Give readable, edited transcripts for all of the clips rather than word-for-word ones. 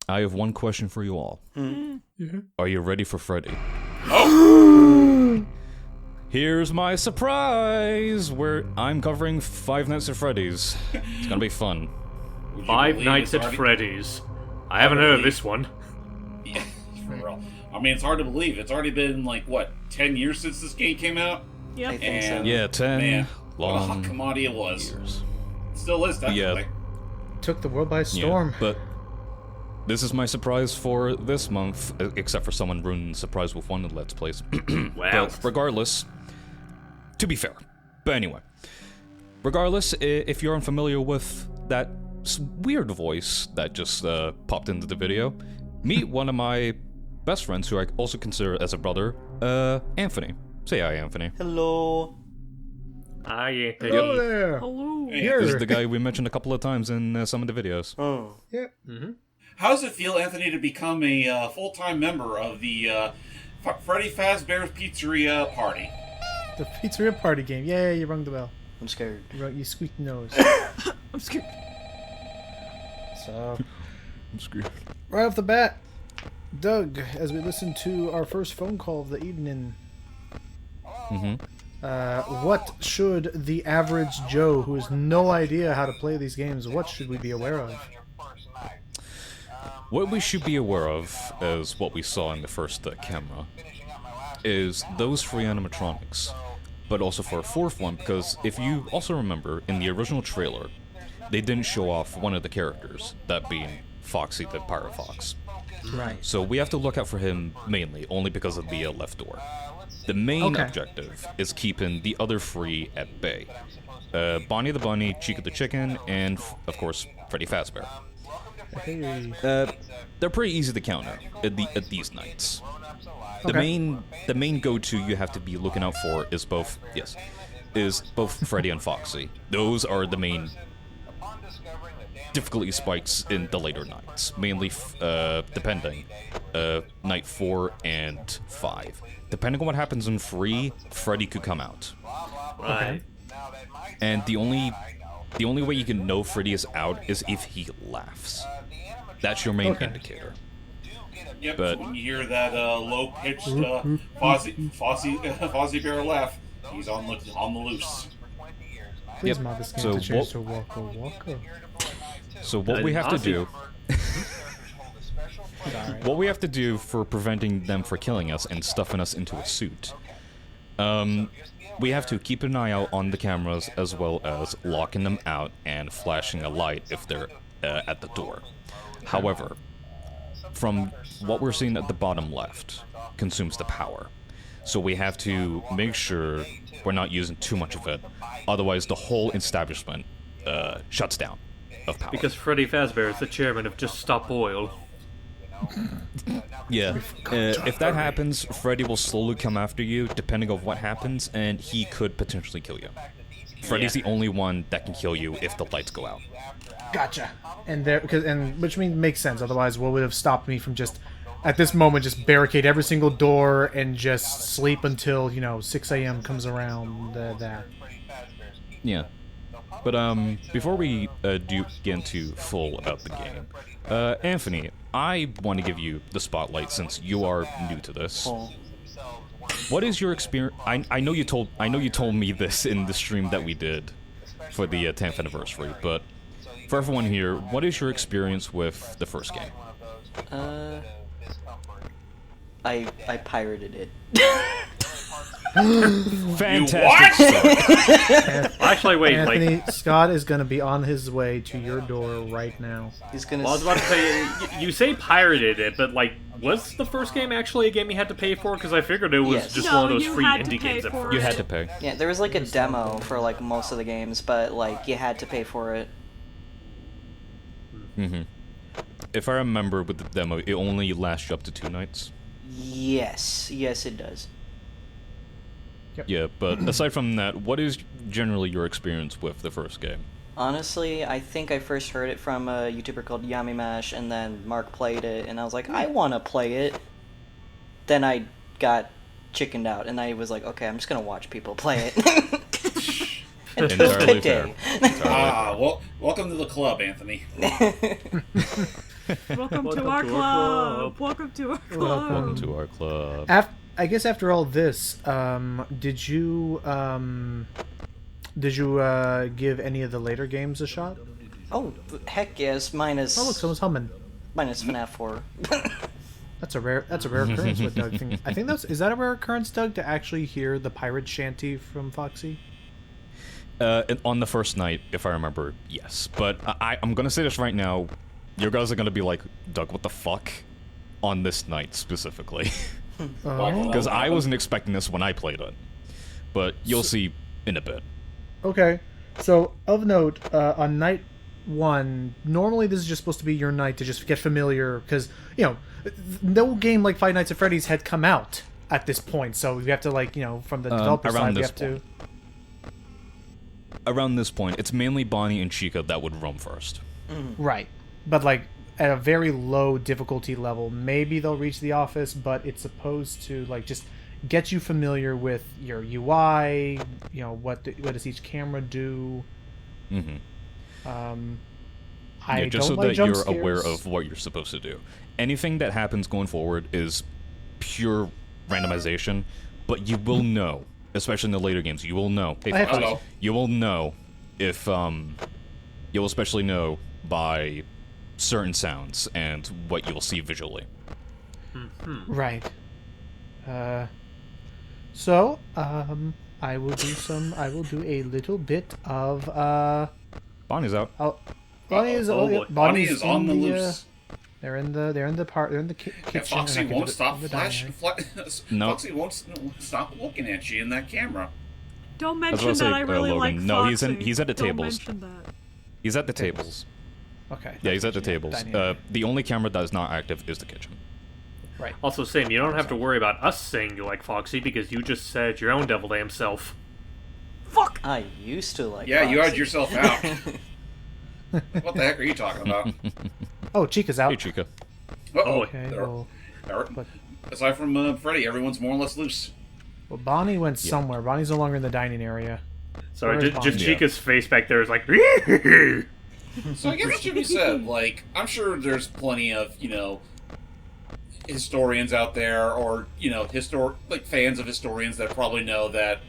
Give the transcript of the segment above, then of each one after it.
I have one question for you all. Mm-hmm. Are you ready for Freddy? Oh! Here's my surprise! Where I'm covering Five Nights at Freddy's. It's gonna be fun. Five Nights at Freddy's. I haven't heard of this one. Yeah, for real. I mean, it's hard to believe. It's already been, 10 years since this game came out? Yep. I think so. Yeah, 10 Man, what a hot long commodity it was. years. Still is, definitely. Took the world by storm. Yeah, but this is my surprise for this month, except for someone ruining the surprise with one of the Let's Plays. Wow. But regardless, to be fair. But anyway, regardless, if you're unfamiliar with that weird voice that just popped into the video, meet one of my best friends who I also consider as a brother, Anthony. Say hi, Anthony. Hello. Hi, Anthony. Hello there. Hello. Hey, This is the guy we mentioned a couple of times in some of the videos. Oh. Yep. How does it feel, Anthony, to become a full-time member of the Freddy Fazbear's Pizzeria Party? The pizzeria party game. Yeah, you rung the bell. I'm scared. You squeaked the nose. I'm scared. So, I'm screwed. right off the bat, Doug, as we listen to our first phone call of the evening, what should the average Joe who has no idea how to play these games, what should we be aware of? What we should be aware of, as what we saw in the first camera, is those three animatronics. But also for a fourth one, because if you also remember, in the original trailer, they didn't show off one of the characters, that being Foxy the Pirate Fox. Right. So we have to look out for him mainly, only because of the left door. The main Okay. objective is keeping the other three at bay. Bonnie the Bunny, Chica the Chicken, and, of course, Freddy Fazbear. Hey. They're pretty easy to counter at these nights. Okay. The main go-to you have to be looking out for is both Freddy and Foxy. Those are the main difficulty spikes in the later nights, mainly depending night 4 and 5. Depending on what happens in 3, Freddy could come out. Right. And the only way you can know Freddy is out is if he laughs. That's your main indicator. Yep, But- so when you hear that low-pitched Fozzie Bear laugh, he's on the loose. Please Yep. mod this game So to change what- to Waka Waka. So what we have to do... Sorry. What we have to do for preventing them from killing us and stuffing us into a suit, we have to keep an eye out on the cameras as well as locking them out and flashing a light if they're at the door. However, from what we're seeing at the bottom left, consumes the power. So we have to make sure we're not using too much of it, otherwise the whole establishment shuts down of power. Because Freddy Fazbear is the chairman of Just Stop Oil. Yeah, if that happens, Freddy will slowly come after you, depending on what happens, and he could potentially kill you. Freddy's the only one that can kill you if the lights go out. Gotcha. Which means makes sense. Otherwise, what would have stopped me from just at this moment just barricade every single door and just sleep until 6 a.m. comes around. That. Yeah. But before we do get into full about the game, Anthony, I want to give you the spotlight since you are new to this. Oh. What is your experience? I know you told me this in the stream that we did for the 10th anniversary, but for everyone here, what is your experience with the first game? I pirated it. Fantastic start. Actually, wait, Anthony, Scott is going to be on his way to your door right now. He's gonna. Well, I was about to say, you say pirated it, but was the first game actually a game you had to pay for? Because I figured it was Yes. just No, one of those you free had to indie pay games at for first. You had to pay. Yeah, there was a demo for most of the games, but you had to pay for it. If I remember with the demo, it only lasts you up to 2 nights. Yes, it does. Yeah, but aside from that, what is generally your experience with the first game? Honestly, I think I first heard it from a YouTuber called Yami Mash, and then Mark played it, and I was like, I want to play it. Then I got chickened out, and I was like, okay, I'm just gonna watch people play it. And it was a Entirely good fair. day. Welcome to the club, Anthony. Welcome to our club. Welcome to our club. Welcome to our club. I guess after all this, did you give any of the later games a shot? Oh, heck yes, minus Oh, look, someone's humming. minus FNAF 4. That's a rare occurrence with Doug. I think is that a rare occurrence, Doug, to actually hear the pirate shanty from Foxy? On the first night, if I remember, yes. But I'm gonna say this right now. You guys are gonna be like, Doug, what the fuck? On this night, specifically. Because I wasn't expecting this when I played it. But you'll see in a bit. Okay. So, of note, on night 1, normally this is just supposed to be your night to just get familiar, because, you know, no game like Five Nights at Freddy's had come out at this point, so we have to, like, you know, from the developer side, we have to... Around this point, it's mainly Bonnie and Chica that would roam first. Right. But, like, at a very low difficulty level, maybe they'll reach the office, but it's supposed to, like, just get you familiar with your UI, you know, what does each camera do. I Just don't so like that jump you're scares. aware of what you're supposed to do. Anything that happens going forward is pure randomization, but you will know, especially in the later games, you will know. Hey, I have Foxy, Hello. you will know if you'll especially know by certain sounds and what you will see visually. Right. So, I will do a little bit of, Bonnie's out. Bonnie is, Oh, boy. Bonnie Bonnie's is on the in loose. they're in the kitchen. And Foxy and I can won't do it stop in the flashing. dining No. Foxy won't stop looking at you in that camera. Don't I was mention gonna that say, I really Logan, like no, Foxy. he's at the Don't tables. mention that. He's at the tables. room. Okay. Yeah, he's at the tables. Dining area. The only camera that is not active is the kitchen. Right. Also, Sam, you don't have to worry about us saying you like Foxy because you just said your own devil damn self. Fuck! I used to like Yeah, you Foxy. had yourself out. What the heck are you talking about? Oh, Chica's out. Hey, Chica. Uh-oh. Okay, There- well, but- Aside from Freddy, everyone's more or less loose. well, Bonnie went somewhere. Bonnie's no longer in the dining area. Sorry, Where's just Bonnie? Chica's face back there is like. So I guess it should be said, like, I'm sure there's plenty of, you know, historians out there, or, you know, fans of historians that probably know that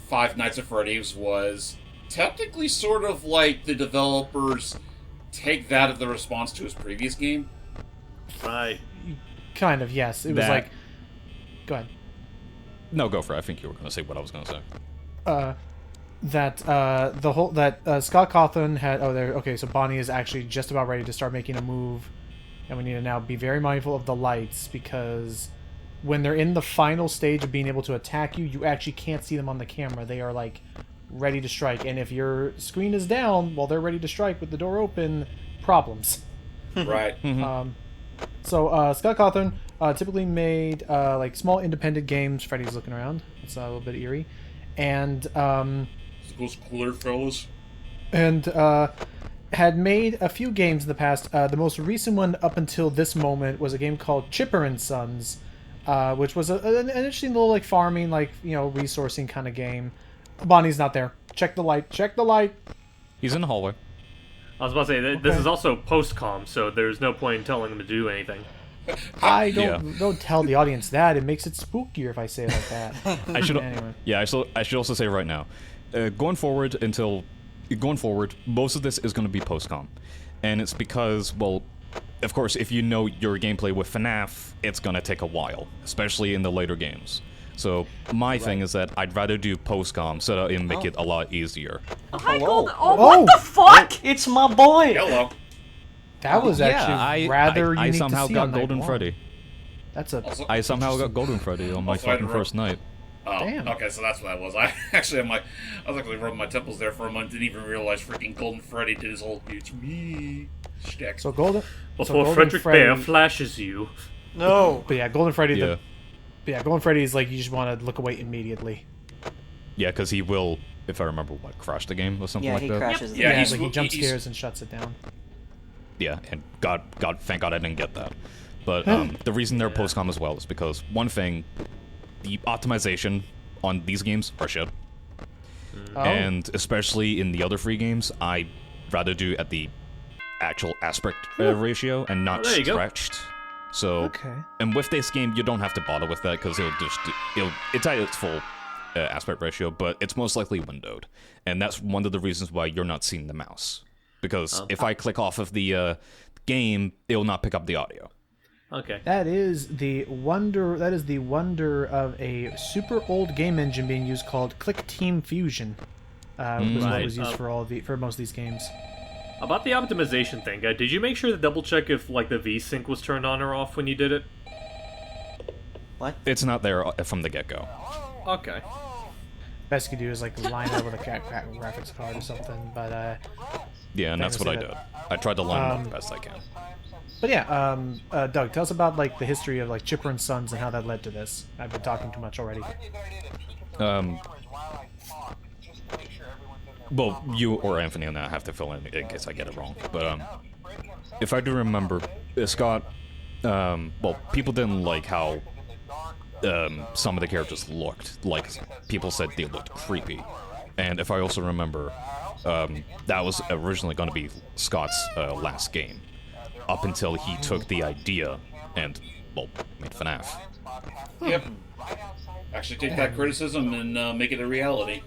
Five Nights at Freddy's was technically sort of like the developers take that as the response to his previous game. Right. Kind of, yes. It was That- like... Go ahead. No, go for it. I think you were going to say what I was going to say. Scott Cawthon had... Oh, there. Okay, so Bonnie is actually just about ready to start making a move. And we need to now be very mindful of the lights, because when they're in the final stage of being able to attack you, you actually can't see them on the camera. They are, like, ready to strike. And if your screen is down while they're ready to strike with the door open, problems. Right. So, Scott Cawthon typically made, like, small independent games. Freddy's looking around. It's a little bit eerie. And, Those cooler fellas. had made a few games in the past. The most recent one up until this moment was a game called Chipper and Sons, which was an interesting little, like, farming, like, you know, resourcing kind of game. Bonnie's not there. Check the light. Check the light. He's in the hallway. I was about to say, this is also post-com, so there's no point in telling him to do anything. I don't tell the audience that. It makes it spookier if I say it like that. I should. Anyway. Yeah, I should also say right now, going forward, most of this is going to be post-com, and it's because, well, of course, if you know your gameplay with FNAF, it's going to take a while, especially in the later games. So my thing is that I'd rather do post-com so that it'll make it a lot easier. Oh, hi, Hello. Golden. Oh, Oh. what the fuck? It's my boy! Hello. That was actually rather I unique somehow to see got on night Golden one. Freddy. That's a... Also, I somehow got Golden Freddy on my Also, I fucking didn't first night. Oh, Damn. okay, so that's what that was. I was actually rubbing my temples there for a month. Didn't even realize freaking Golden Freddy did his whole "it's me" shtick. So Golden... Before Golden Frederick Freddy- Bear flashes you. No! But yeah, Golden Freddy... Yeah. Golden Freddy is like, you just want to look away immediately. Yeah, because he will, if I remember, what, crash the game or something Yeah, like he that? crashes the Yeah, Yeah, he's- like he jump he's- scares and shuts it down. Yeah, and thank God I didn't get that. But the reason they're post-com as well is because, one thing, the optimization on these games are shit. Oh. And especially in the other free games, I'd rather do at the actual aspect ratio and not there you go. stretched. So, Okay. and with this game, you don't have to bother with that because it's at its full aspect ratio, but it's most likely windowed, and that's one of the reasons why you're not seeing the mouse. Because if I click off of the game, it will not pick up the audio. Okay. That is the wonder. That is the wonder of a super old game engine being used called Click Team Fusion. Was what Right. was used for most of these games. About the optimization thing, did you make sure to double check if like the VSync was turned on or off when you did it? What? It's not there from the get-go. Okay. Best you could do is like line it up with a graphics card or something. But Yeah, and that's what I did. I tried to line it up the best I can. But yeah, Doug, tell us about like the history of like Chipper and Sons and how that led to this. I've been talking too much already. Well, you or Anthony and I have to fill in case I get it wrong. But if I do remember, Scott, well, people didn't like how some of the characters looked. Like, people said they looked creepy. And if I also remember, that was originally going to be Scott's last game. Up until he took the idea and, well, made FNAF. Yep. Actually take that criticism and make it a reality.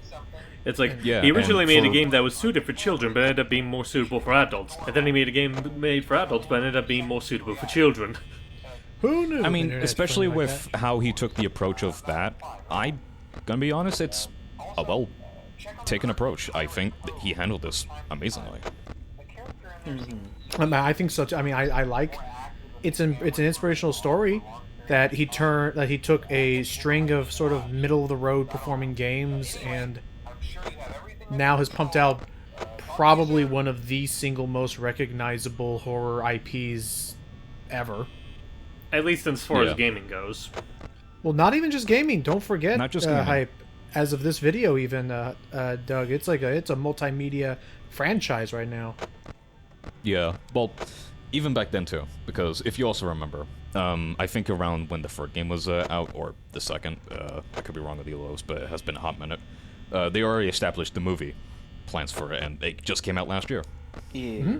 It's like, Yeah, he originally and made a for- game that was suited for children, but ended up being more suitable for adults. And then he made a game made for adults, but ended up being more suitable for children. Who knew? I mean, Internet's especially funny like with how he took the approach of that, I'm gonna be honest, it's a well-taken approach. I think that he handled this amazingly. I think so too. I mean, I like it's an inspirational story that he took a string of sort of middle of the road performing games and now has pumped out probably one of the single most recognizable horror IPs ever. At least as far Yeah. as gaming goes. Well, not even just gaming. Don't forget, Not just gaming. hype. As of this video, even Doug, it's a multimedia franchise right now. Yeah, well, even back then too, because if you also remember, I think around when the first game was out, or the second, I could be wrong with the lows, but it has been a hot minute, they already established the movie plans for it, and it just came out last year. Yeah.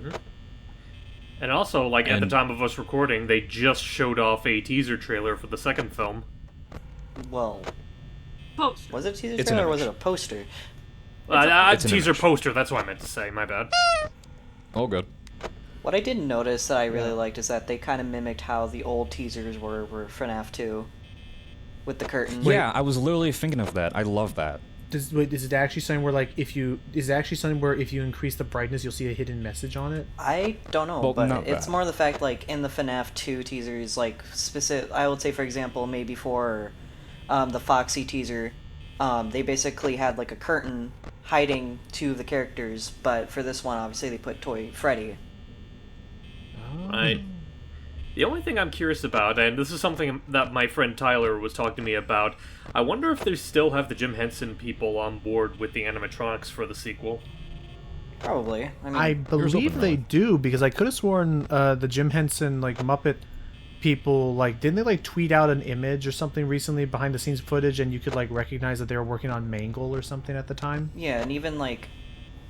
And also, like, at the And- time of us recording, they just showed off a teaser trailer for the second film. Well, Post. was it a teaser It's an trailer or was it a image. poster? it's an Teaser image. poster, that's what I meant to say, my bad. All good. What I did notice that I really liked is that they kind of mimicked how the old teasers were FNAF 2. With the curtain. Yeah, I was literally thinking of that. I love that. Is it actually something where like if you increase the brightness, you'll see a hidden message on it? I don't know, Well, but not it's bad. more the fact, like, in the FNAF 2 teasers, like, specific, I would say, for example, maybe for the Foxy teaser, they basically had, like, a curtain hiding two of the characters, but for this one, obviously, they put Toy Freddy. Right. The only thing I'm curious about, and this is something that my friend Tyler was talking to me about, I wonder if they still have the Jim Henson people on board with the animatronics for the sequel. Probably. I mean, I Here's believe hoping they not. do, because I could have sworn the Jim Henson like Muppet people, like, didn't they like tweet out an image or something recently, behind the scenes footage, and you could like recognize that they were working on Mangle or something at the time? yeah, and even, like,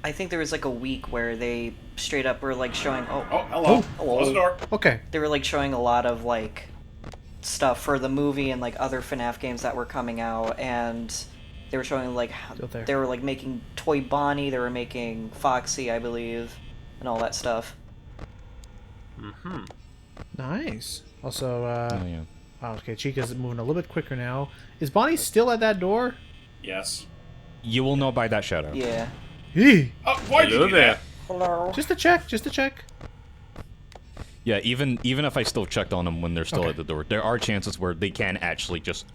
I think there was, like, a week where they straight up were, like, showing, Oh, hello. hello. Close the door. Okay. they were, like, showing a lot of, like, stuff for the movie and, like, other FNAF games that were coming out, and they were showing, like, Still there. they were, like, making Toy Bonnie, they were making Foxy, I believe, and all that stuff. Mm-hmm. Nice. Also, Oh, yeah. oh, okay, Chica's moving a little bit quicker now. Is Bonnie still at that door? Yes. You will know by that shadow. Yeah. Eee! Oh, why'd you Hello do there. that? Hello. Just to check, just to check. Yeah, even if I still checked on them when they're still Okay. at the door, there are chances where they can actually just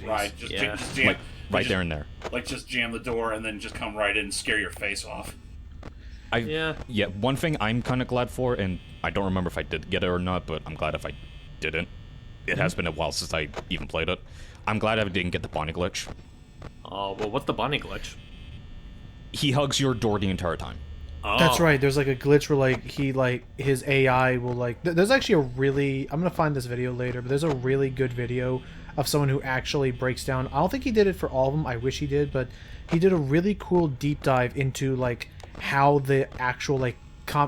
Right, just, Yeah. just jam. like right just, there and there. Like, just jam the door and then just come right in and scare your face off. Yeah. One thing I'm kind of glad for, and I don't remember if I did get it or not, but I'm glad if I didn't. It has been a while since I even played it. I'm glad I didn't get the Bonnie glitch. Oh, well, what's the Bonnie glitch? He hugs your door the entire time. Oh. That's right. There's like a glitch where like his AI will like. There's actually a really. I'm gonna find this video later, but there's a really good video of someone who actually breaks down. I don't think he did it for all of them. I wish he did, but he did a really cool deep dive into like how the actual like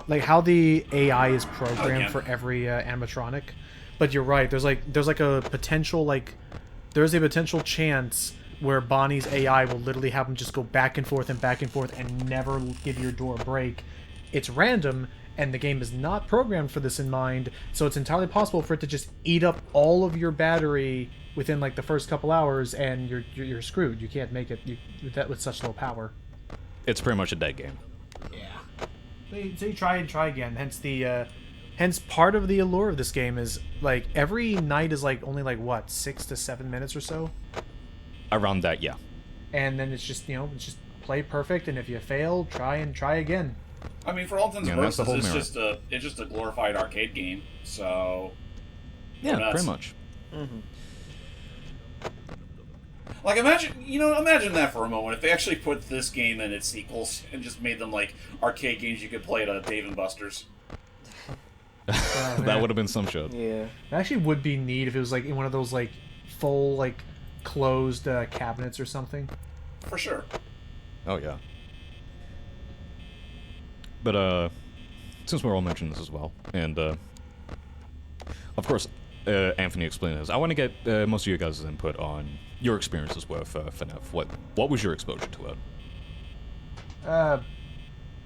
like how the AI is programmed Again. for every animatronic. But you're right. There's a potential chance where Bonnie's AI will literally have him just go back and forth and never give your door a break. It's random, and the game is not programmed for this in mind, so it's entirely possible for it to just eat up all of your battery within like the first couple hours, and you're screwed. You can't make it that with such low power. It's pretty much a dead game. Yeah. So you try and try again. Hence part of the allure of this game is like every night is like only like what 6 to 7 minutes or so. Around that, yeah. And then it's just play perfect, and if you fail, try again. I mean, for all intents and Yeah, that's the purposes, whole it's just a glorified arcade game. So Yeah, nuts. pretty much. Like, imagine that for a moment. If they actually put this game and its sequels and just made them like arcade games you could play at a Dave and Buster's. That would have been some shit. Yeah. It actually would be neat if it was like in one of those like full like closed cabinets or something. For sure. Oh yeah. But since we're all mentioning this as well, and of course, Anthony explained this. I want to get most of you guys' input on your experiences with FNAF. What was your exposure to it?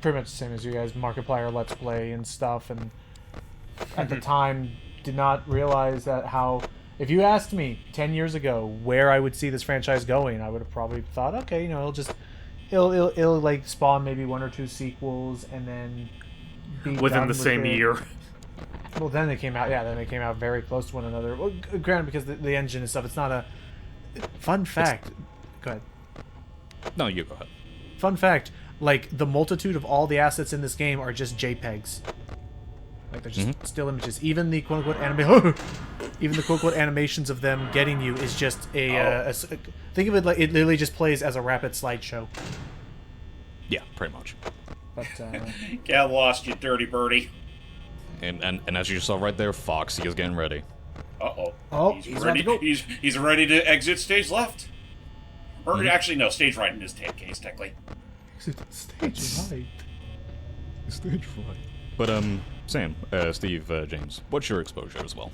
Pretty much the same as you guys. Markiplier, Let's Play, and stuff. And at the time, did not realize that how. If you asked me 10 years ago where I would see this franchise going, I would have probably thought, okay, it'll like spawn maybe 1 or 2 sequels and then be Within done the with same it. year. Well, then they came out. Yeah, then they came out very close to one another. Well, granted, because the engine and stuff. It's not a fun fact. Go ahead. No, you go ahead. Fun fact: like the multitude of all the assets in this game are just JPEGs. Like they're just still images. Even the quote unquote even the quote unquote animations of them getting you is just think of it like it literally just plays as a rapid slideshow. Yeah, pretty much. But Get lost, you dirty birdie. And as you saw right there, Foxy is getting ready. Uh-oh. Oh, he's he's ready. about to go. He's ready to exit stage left. Or actually, no, stage right in this case, technically. stage right. Stage right. But Sam, Steve, James, what's your exposure as well?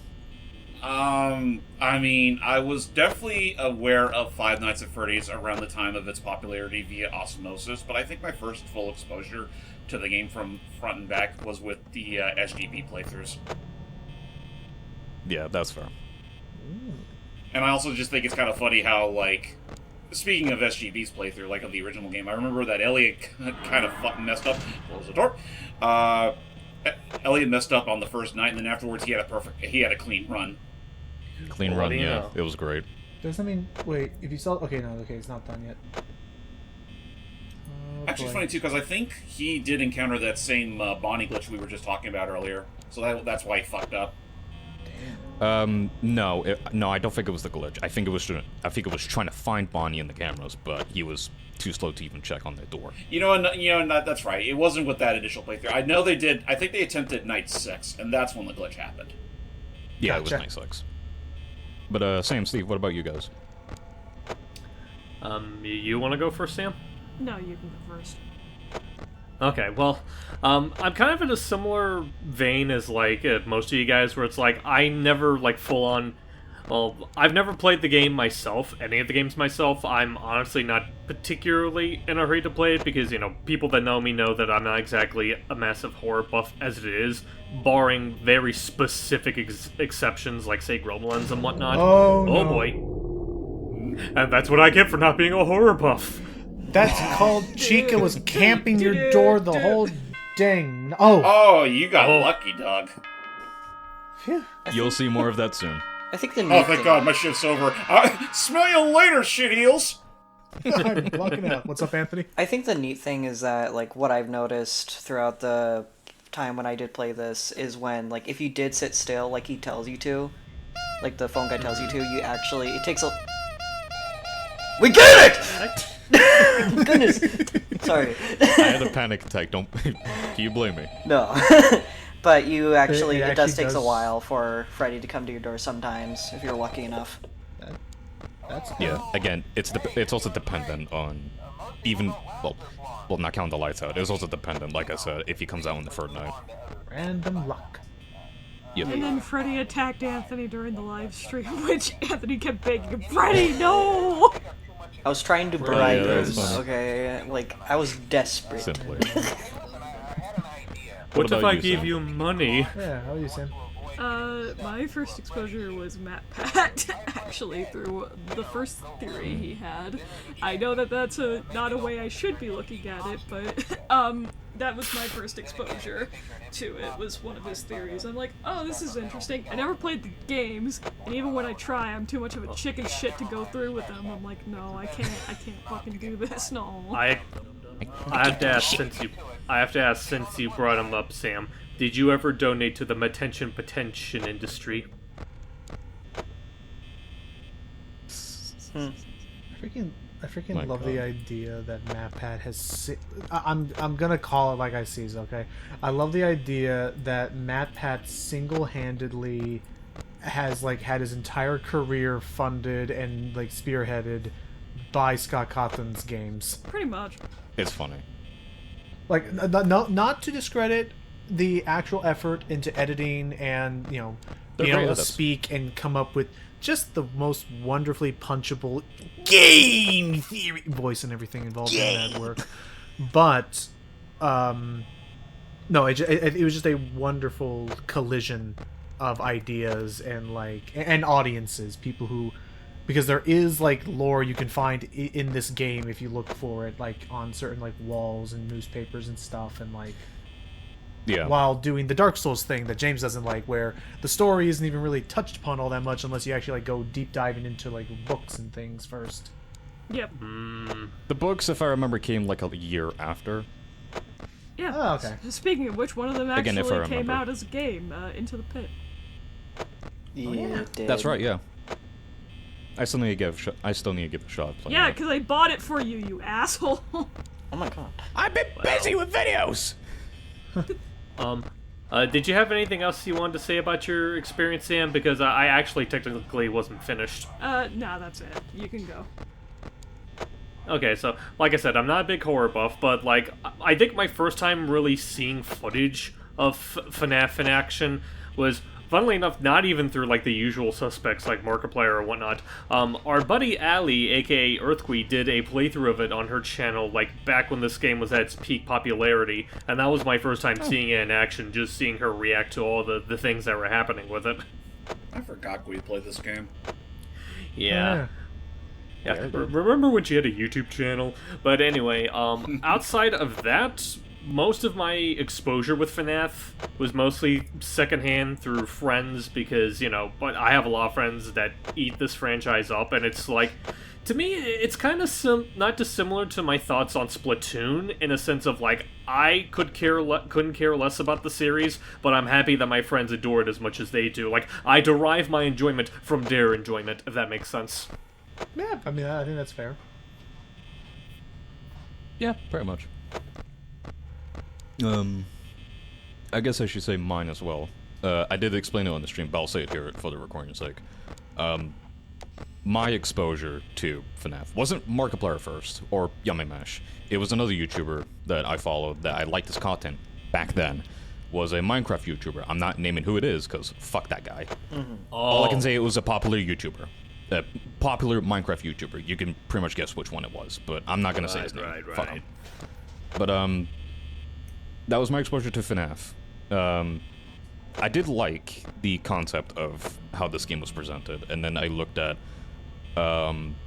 I mean, I was definitely aware of Five Nights at Freddy's around the time of its popularity via osmosis, but I think my first full exposure to the game from front and back was with the SGB playthroughs. Yeah, that's fair. And I also just think it's kind of funny how, like, speaking of SGB's playthrough, like of the original game, I remember that Elliot kind of fucking messed up. Close the door. Elliot messed up on the first night, and then afterwards he had a clean run. Clean Well, run, what do you yeah, know? it was great. Doesn't mean wait if you saw okay it's not done yet. Actually, it's funny too because I think he did encounter that same Bonnie glitch we were just talking about earlier, so that's why he fucked up. No, I don't think it was the glitch. I think it was trying to find Bonnie in the cameras, but he was too slow to even check on the door. That's right. It wasn't with that initial playthrough. I know they did. I think they attempted night 6, and that's when the glitch happened. Yeah, Gotcha. it was nice 6. But Sam, Steve, what about you guys? You want to go first, Sam? No, you can go first. Okay, well, I'm kind of in a similar vein as, like, most of you guys, where it's like, I never, like, full-on... Well, I've never played the game myself, any of the games myself. I'm honestly not particularly in a hurry to play it, because, people that know me know that I'm not exactly a massive horror buff as it is, barring very specific exceptions, like, say, Gremlins and whatnot. Oh, no. Boy. And that's what I get for not being a horror buff. That's called Chica was camping your door the whole dang. Oh. Oh, you got lucky, dog. Phew. You'll see more of that soon. I think the Oh, neat thank thing, God, my shift's over. Smell you later, shit heels. I'm blocking out. What's up, Anthony? I think the neat thing is that, like, what I've noticed throughout the time when I did play this is when, like, if you did sit still, like he tells you to, like the phone guy tells you to, it takes a... We get it! Goodness. Sorry. I had a panic attack. Can you blame me? No. But it It actually actually takes a does- while for Freddy to come to your door sometimes, if you're lucky enough. That's Yeah. Again, it's also dependent on even, well, not counting the lights out. It was also dependent, like I said, if he comes out on the third night. Random luck. Yep. And then Freddy attacked Anthony during the live stream, which Anthony kept begging him, Freddy, no! I was trying to bribe yeah, him. that's funny. Okay, like I was desperate. Simply. What if about I you, gave Sam? you money? Yeah, how are you, Sam? My first exposure was Matt Pat, actually, through the first theory he had. I know that that's not a way I should be looking at it, but, that was my first exposure to it, was one of his theories. I'm like, oh, this is interesting. I never played the games, and even when I try, I'm too much of a chicken shit to go through with them. I'm like, no, I can't fucking do this, no. I have to ask since you brought him up, Sam. Did you ever donate to the Matention Patention industry? I freaking My love God. the idea that MatPat has. I'm gonna call it like I see it. Okay, I love the idea that MatPat single-handedly has like had his entire career funded and like spearheaded by Scott Cawthon's games. Pretty much. It's funny. Like, not to discredit the actual effort into editing and They're being great able to edits. speak and come up with just the most wonderfully punchable game theory voice and everything involved in that work. But no, it was just a wonderful collision of ideas and and audiences, people who, because there is like lore you can find in this game if you look for it, like on certain like walls and newspapers and stuff, and like Yeah. while doing the Dark Souls thing that James doesn't like, where the story isn't even really touched upon all that much unless you actually like go deep diving into like books and things first. Yep. The books, if I remember, came like a year after. Yeah. Oh, okay. Speaking of which, one of them Again, if I actually came remember. out as a game, Into the Pit. Yeah, it did. That's right, yeah. I still need to give it a shot. Playing Yeah, it. because I bought it for you, you asshole. Oh my god. I've been busy with videos. Did you have anything else you wanted to say about your experience, Sam? Because I actually technically wasn't finished. Nah, that's it. You can go. Okay, so, like I said, I'm not a big horror buff, but, like, I think my first time really seeing footage of FNAF in action was, funnily enough, not even through, like, the usual suspects like Markiplier or whatnot. Our buddy Allie, aka Earthquake, did a playthrough of it on her channel, like, back when this game was at its peak popularity, and that was my first time seeing it in action, just seeing her react to all the things that were happening with it. I forgot we played this game. Yeah. Remember when she had a YouTube channel? But anyway, outside of that, most of my exposure with FNAF was mostly secondhand through friends because, but I have a lot of friends that eat this franchise up, and it's like, to me, it's kind of not dissimilar to my thoughts on Splatoon, in a sense of, like, I couldn't care less about the series, but I'm happy that my friends adore it as much as they do. Like, I derive my enjoyment from their enjoyment, if that makes sense. Yeah, I mean, I think that's fair. Yeah, pretty much. I guess I should say mine as well. I did explain it on the stream, but I'll say it here for the recording's sake. My exposure to FNAF wasn't Markiplier first, or Yummy Mash. It was another YouTuber that I followed that I liked his content back then. Was a Minecraft YouTuber. I'm not naming who it is, because fuck that guy. All I can say, it was a popular YouTuber. A popular Minecraft YouTuber. You can pretty much guess which one it was, but I'm not gonna say his name. Fuck him. But that was my exposure to FNAF. I did like the concept of how this game was presented, and then I looked at Markiplier's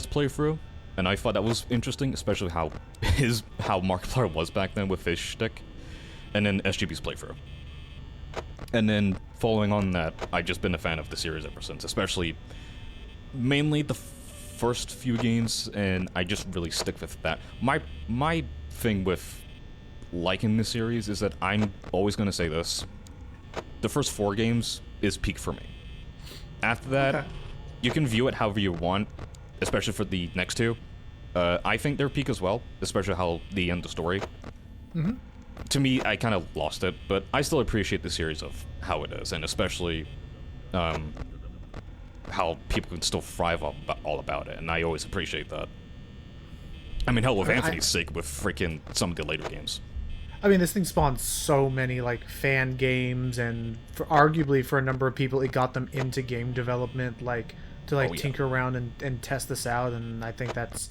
playthrough, and I thought that was interesting, especially how Markiplier was back then with his shtick, and then SGB's playthrough. And then, following on that, I've just been a fan of the series ever since, especially, mainly the first few games, and I just really stick with that. My thing with liking the series is that I'm always going to say this. The first 4 games is peak for me. After that, Okay. you can view it however you want, especially for the next 2. I think they're peak as well, especially how they end the story. To me, I kind of lost it, but I still appreciate the series of how it is, and especially how people can still thrive all about it, and I always appreciate that. I mean, hell, with Anthony's sake, with freaking some of the later games. I mean, this thing spawned so many like fan games, and arguably for a number of people, it got them into game development, like to like tinker around and test this out. And I think that's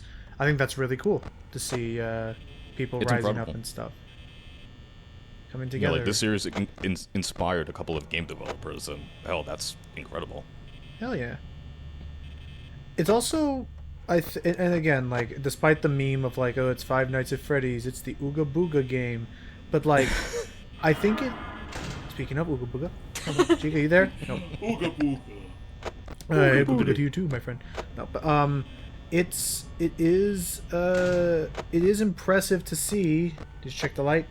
really cool to see people It's rising incredible. up and stuff, coming You know, together. like, this series inspired a couple of game developers, and hell, that's incredible. Hell yeah! It's also, and again, like, despite the meme of like, oh, it's Five Nights at Freddy's, it's the Ooga Booga game, but like, I think it. Speaking of Ooga Booga, Chica, you there? No. Ooga booga. Hey, Booga to you too, my friend. No, but it is impressive to see. Just check the light.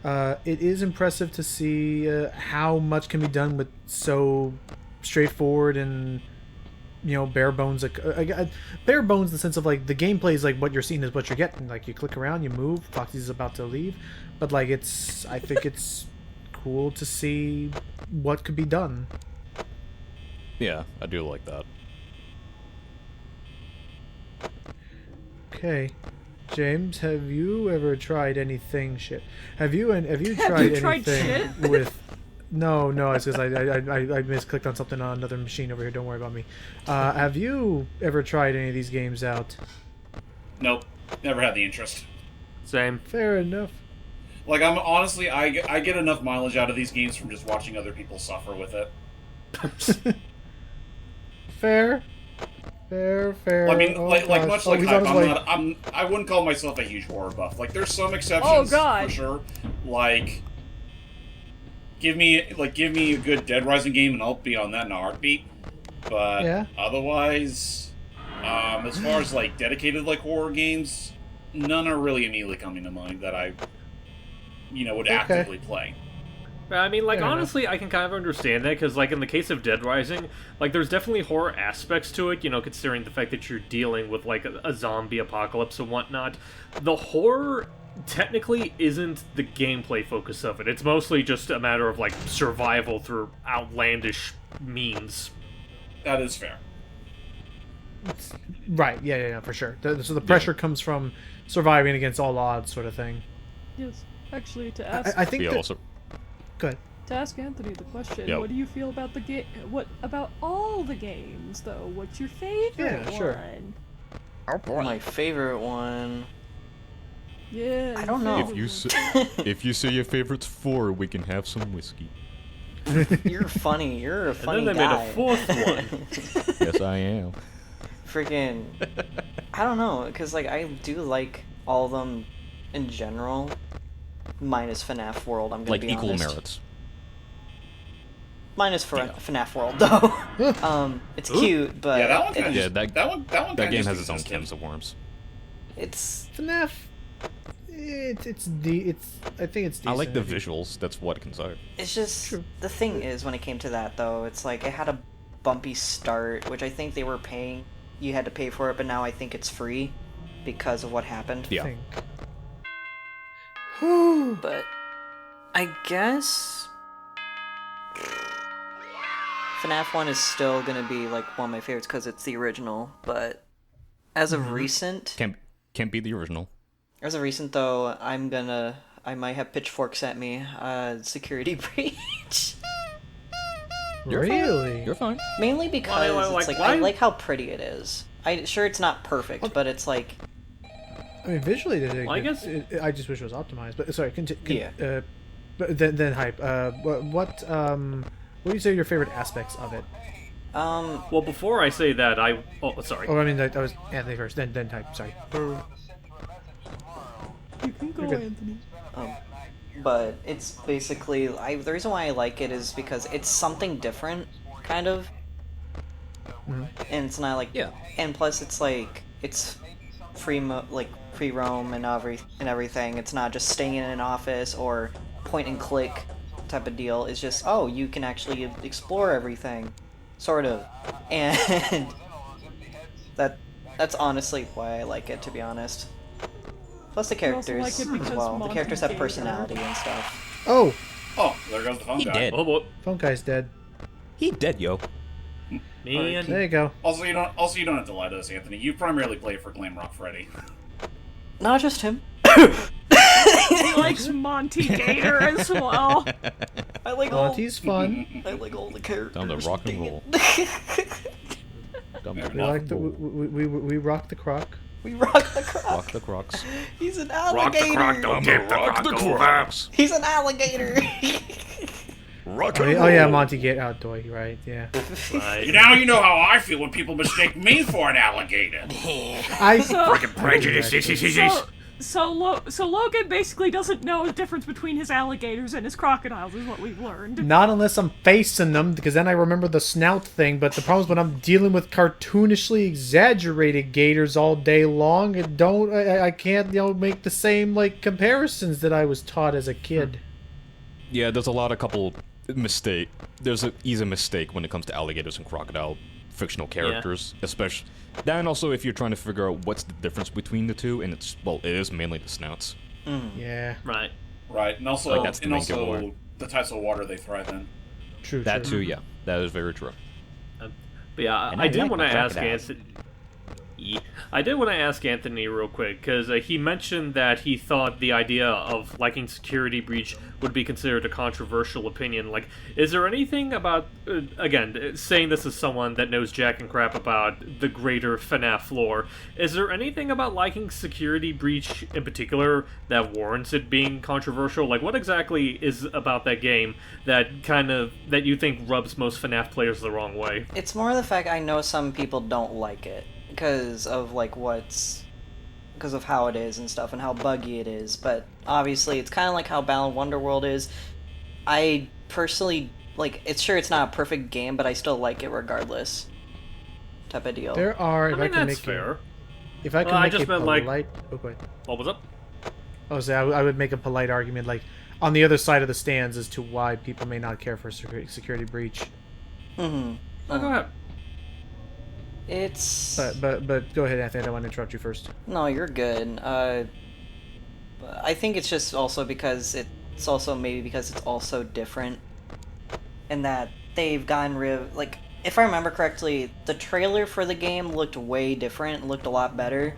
Okay. It is impressive to see how much can be done with so straightforward and bare bones. Like bare bones in the sense of like the gameplay is like what you're seeing is what you're getting. Like you click around, you move. Foxy's about to leave, but like I think it's cool to see what could be done. Yeah, I do like that. Okay, James, have you ever tried anything shit? Have you tried you tried anything shit? with? No, it's because I misclicked on something on another machine over here. Don't worry about me. Have you ever tried any of these games out? Nope, never had the interest. Same. Fair enough. Like, I'm honestly, I get enough mileage out of these games from just watching other people suffer with it. Fair. I mean, Oh, like gosh. much Oh, like he's Hype, on his way. I wouldn't call myself a huge horror buff. Like, there's some exceptions Oh, God. for sure. Like, give me a good Dead Rising game and I'll be on that in a heartbeat. But Yeah. otherwise, as far as like dedicated like horror games, none are really immediately coming to mind that I, would actively play. I mean, like, Fair enough. honestly, I can kind of understand that, because, like, in the case of Dead Rising, like, there's definitely horror aspects to it, considering the fact that you're dealing with, like, a zombie apocalypse and whatnot. The horror technically isn't the gameplay focus of it. It's mostly just a matter of, like, survival through outlandish means. That is fair. Right. Yeah, for sure. So the pressure comes from surviving against all odds, sort of thing. Yes. Actually, to ask I think Yeah, that. also, Go ahead. to ask Anthony the question, Yeah. what do you feel about the game? What about all the games though? What's your favorite Yeah, sure. one? My favorite one. Yeah. I don't know. your if you favorite say, if you say your favorite's 4, we can have some whiskey. You're funny. You're a And funny then they guy. made a fourth one. Yes, I am. Freaking. I don't know, because, like, I do like all of them in general. Minus FNAF World, I'm gonna Like be equal honest. merits. Minus for FNAF World, though. It's cute, but Yeah, that one kind of Yeah, that That game has its own cans of worms. it's FNAF. I think it's decent. I like the I think. visuals. That's what I can say. it's just True. the thing is when it came to that though, it's like it had a bumpy start, which I think they were paying. You had to pay for it, but now I think it's free because of what happened. Yeah. Think. But I guess FNAF 1 is still gonna be like one of my favorites because it's the original. But as of recent, Can't be the original. though, I might have pitchforks at me. Security breach. Really? You're fine. Mainly because like, it's like why- I like how pretty it is. Sure it's not perfect, but it's like I mean, visually, Well, I guess- I just wish it was optimized. But sorry, Yeah. But then hype. What do you say are your favorite aspects of it? Well, before I say that, Oh, sorry. Oh, I mean, that was Anthony first. Then hype. Sorry. You can go, You're good. Anthony. but it's basically the reason why I like it is because it's something different, kind of. Mhm. And it's not like Yeah. and plus it's like it's free roam and everything. It's not just staying in an office or point and click type of deal. It's just you can actually explore everything, sort of, and that's honestly why I like it, to be honest. Plus the You also characters like it because as well. The Monty's characters have gay, personality and stuff. Oh, Oh, there goes the phone He guy. dead. Oh, boy. phone guy's dead. He dead, yo. Me and There you go. Also, you don't have to lie to us, Anthony. You primarily play for Glamrock Freddy. Not just him. He likes Monty Gator as well. I like all. Monty's fun. I like all the characters. Down to rock and roll. Down to We like the we rock the croc. We rock the croc. rock the crocs. He's an Rock the alligator. croc, don't tip the croc over. He's an alligator. Rock Oh yeah, Monty get out, Doy. Right? Yeah. Right. Now you know how I feel when people mistake me for an alligator. I Prejudice. So Logan basically doesn't know the difference between his alligators and his crocodiles, is what we've learned. Not unless I'm facing them, because then I remember the snout thing. But the problem is when I'm dealing with cartoonishly exaggerated gators all day long, I can't make the same comparisons that I was taught as a kid. Yeah, there's a lot of mistake. There's an easy mistake when it comes to alligators and crocodile fictional characters, especially. That, and also if you're trying to figure out what's the difference between the two, and it is mainly the snouts. Yeah. Right. Right, and also, That's the main giveaway. the types of water they thrive in. True. That true. too, yeah, that is very true. But yeah, And I I did like want to the ask crocodiles. Anthony. I did want to ask Anthony real quick because he mentioned that he thought the idea of liking Security Breach would be considered a controversial opinion. Like, is there anything about again saying this as someone that knows jack and crap about the greater FNAF lore? Is there anything about liking Security Breach in particular that warrants it being controversial? Like, what exactly is about that game that you think rubs most FNAF players the wrong way? It's more the fact I know some people don't like it because of because of how it is and stuff and how buggy it is. But obviously, it's kind of like how Balan Wonderworld is. I personally it's not a perfect game, but I still like it regardless. Type of deal. There are. I mean, that's fair. If I can Well, I make just a meant, polite. Oh, go ahead. What was up? I would make a polite argument, on the other side of the stands, as to why people may not care for Security Breach. Mm-hmm. Oh, go ahead. It's. But go ahead, Anthony. I don't want to interrupt you first. No, you're good. I think it's just also because it's also different, in that they've gotten rid of, if I remember correctly, the trailer for the game looked way different, looked a lot better,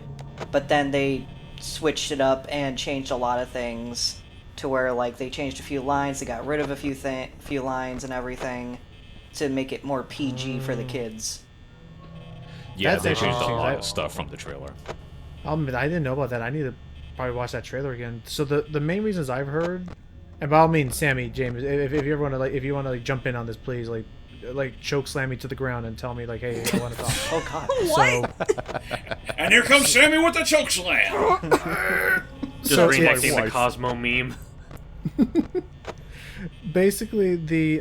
but then they switched it up and changed a lot of things to where they changed a few lines, they got rid of a few lines and everything to make it more PG for the kids. Yeah, That's they changed a interesting. lot of stuff from the trailer. I didn't know about that. I need to probably watch that trailer again. So the main reasons I've heard, and by all means, Sammy, James, if you ever want to if you want to jump in on this, please choke slam me to the ground and tell me hey, I want to talk. Oh god. So And here comes Sammy with the choke slam! Just So- reenacting yeah, the Cosmo meme. basically the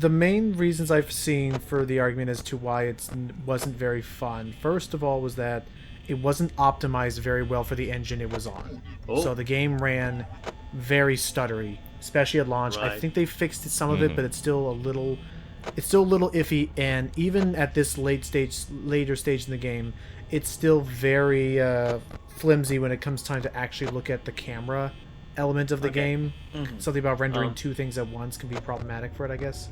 main reasons I've seen for the argument as to why it wasn't very fun, first of all, was that it wasn't optimized very well for the engine it was on. Oh. So the game ran very stuttery, especially at launch. I Right. think they fixed some of it, but it's still a little iffy. And even at this later stage in the game, it's still very flimsy when it comes time to actually look at the camera element of the game. Something about rendering two things at once can be problematic for it, I guess.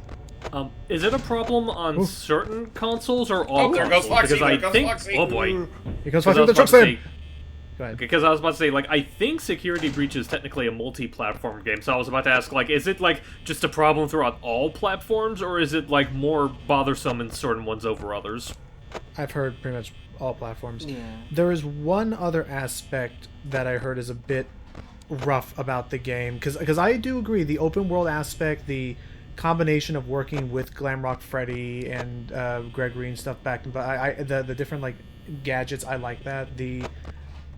Is it a problem on certain consoles or all Oh, there goes consoles? Foxy, Because there I goes think, Foxy. oh boy, Here comes Because Foxy I with the was truck about to slam! say- Go ahead. because I was about to say, I think Security Breach is technically a multi-platform game, so I was about to ask, is it, just a problem throughout all platforms, or is it, more bothersome in certain ones over others? I've heard pretty much all platforms. Yeah. There is one other aspect that I heard is a bit rough about the game, because I do agree, the open world aspect, the combination of working with Glamrock Freddy and Gregory and stuff back, but the different gadgets, I like that. The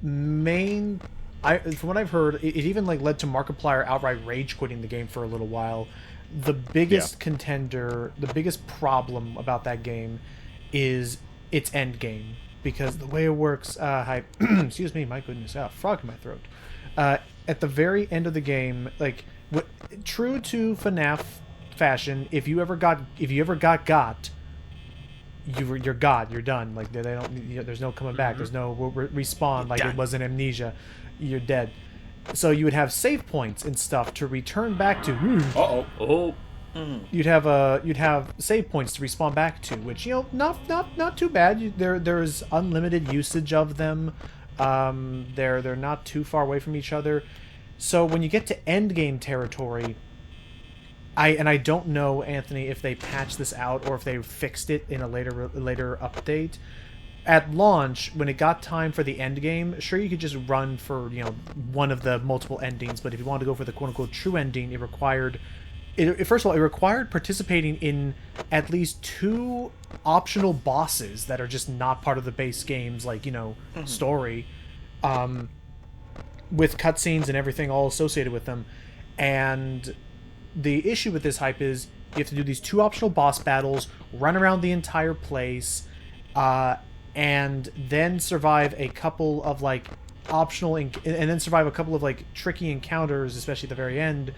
main, from what I've heard, it even led to Markiplier outright rage quitting the game for a little while. The biggest contender, the biggest problem about that game is its end game, because the way it works, excuse me, my goodness, frog in my throat. At the very end of the game, true to FNAF fashion, if you ever got you're God, you're done. They don't, there's no coming back. There's no respawn. It was an Amnesia, you're dead. So you would have save points and stuff to return back to. Uh-oh. Oh, You'd have save points to respawn back to, which not too bad. There's unlimited usage of them. They're not too far away from each other. So when you get to endgame territory, I don't know, Anthony, if they patched this out or if they fixed it in a later update. At launch, when it got time for the end game, sure, you could just run for, one of the multiple endings, but if you wanted to go for the quote-unquote true ending, it required... First of all, it required participating in at least 2 optional bosses that are just not part of the base game's, story, with cutscenes and everything all associated with them. And the issue with this hype is you have to do these 2 optional boss battles, run around the entire place, and then survive a couple of optional and then survive a couple of tricky encounters, especially at the very end,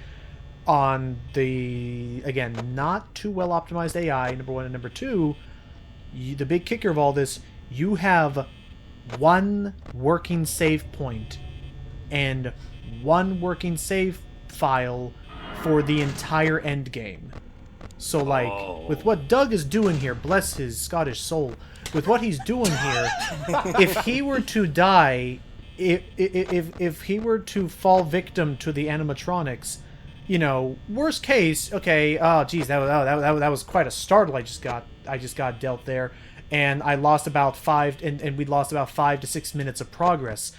on the, again, not too well optimized AI, number 1, and number 2, the big kicker of all this, you have 1 working save point and 1 working save file for the entire end game. So with what Doug is doing here, bless his Scottish soul, with what he's doing here, if he were to die, if he were to fall victim to the animatronics, worst case, okay, oh geez, that was quite a startle I just got dealt there, and I lost about 5 and we lost about 5 to 6 minutes of progress.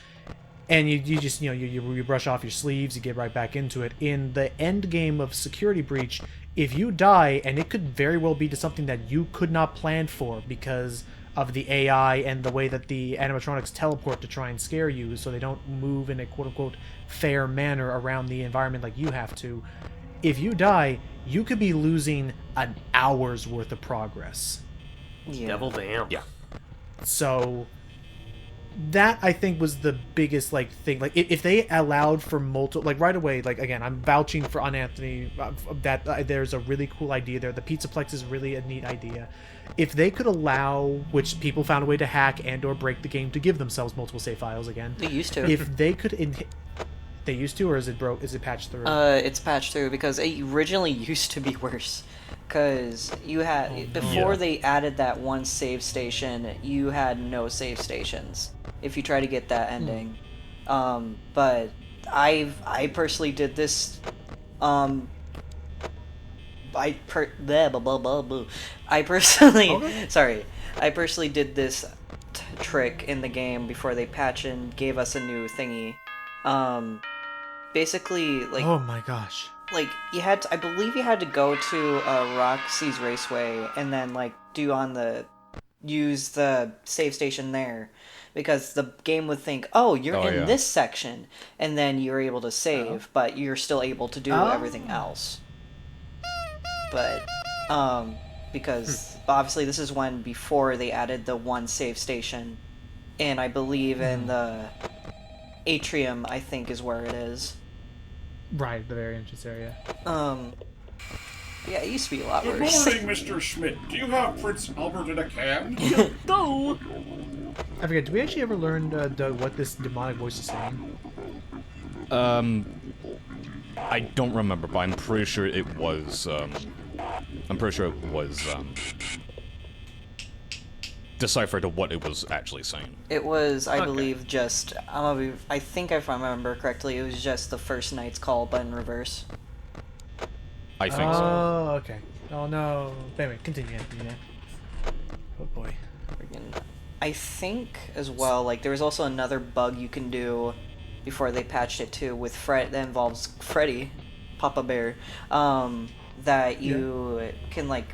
And you just, you brush off your sleeves, you get right back into it. In the end game of Security Breach, if you die, and it could very well be to something that you could not plan for because of the AI and the way that the animatronics teleport to try and scare you so they don't move in a quote-unquote fair manner around the environment like you have to. If you die, you could be losing an hour's worth of progress. Yeah. Devil damn. Yeah. So that, I think, was the biggest thing. If they allowed for multiple, right away, again, I'm vouching for Anthony that there's a really cool idea there. The Pizzaplex is really a neat idea. If they could allow, which people found a way to hack and or break the game to give themselves multiple save files again. They used to. If they could, they used to, or is it broke? Is it patched through? It's patched through because it originally used to be worse. Because you had before they added that 1 save station, you had no save stations if you try to get that ending. But I personally did this. I personally did this trick in the game before they patched and gave us a new thingy. Basically, oh my gosh. I believe you had to go to Roxy's Raceway and then use the save station there, because the game would think, oh, you're in this section, and then you're able to save, but you're still able to do everything else. But because obviously this is before they added the 1 save station, and I believe in the atrium, I think is where it is. Right, the very entrance area. Yeah, it used to be a lot Good worse. morning, Mr. Schmidt. Do you have Prince Albert in a can? Go! I forget, did we actually ever learn, Doug, what this demonic voice is saying? I don't remember, but I'm pretty sure it was, deciphered to what it was actually saying. It was, I believe, just... I think if I remember correctly, it was just the first Knight's Call, but in reverse. I think so. Oh, okay. Oh no. Anyway, continue. Oh boy. I think, as well, there was also another bug you can do before they patched it too, with that involves Freddy, Papa Bear, that you can,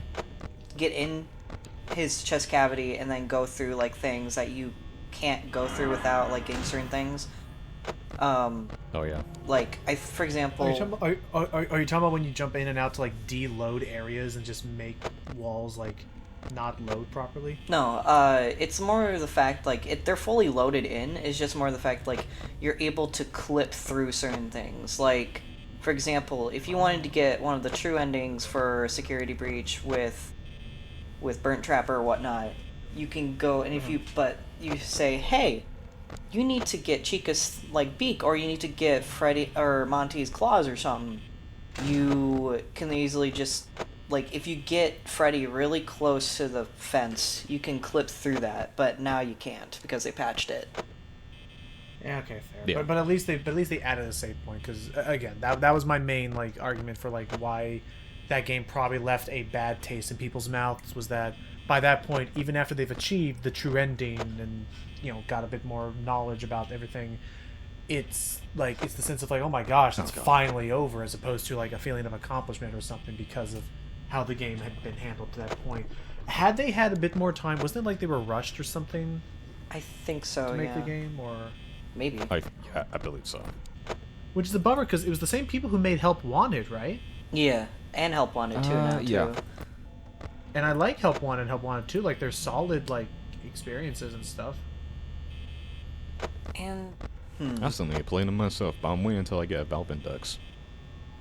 get in his chest cavity and then go through things that you can't go through without getting certain things. Oh yeah. For example, Are you talking about when you jump in and out to deload areas and just make walls not load properly? No, it's more the fact they're fully loaded in. It's just more the fact you're able to clip through certain things. For example, if you wanted to get one of the true endings for Security Breach with Burnt Trapper or whatnot, you can go and you say, hey, you need to get Chica's beak, or you need to get Freddy or Monty's claws or something. You can easily just if you get Freddy really close to the fence, you can clip through that, but now you can't because they patched it. Yeah, okay, fair. Yeah. But at least they added a save point because again, that was my main like argument for like why that game probably left a bad taste in people's mouths was that by that point, even after they've achieved the true ending and got a bit more knowledge about everything, it's the sense of like, oh my gosh, it's finally over, as opposed to like a feeling of accomplishment or something because of how the game had been handled to that point. Had they had a bit more time, wasn't it like they were rushed or something I think so. to make yeah. the game, or Maybe. I believe so. which is a bummer because it was the same people who made Help Wanted, right? Yeah, and Help Wanted too now yeah. too. And I like Help Wanted and Help Wanted too. Like they're solid like experiences and stuff. And I was thinking of playing them myself, but I'm waiting until I get a Valve Index.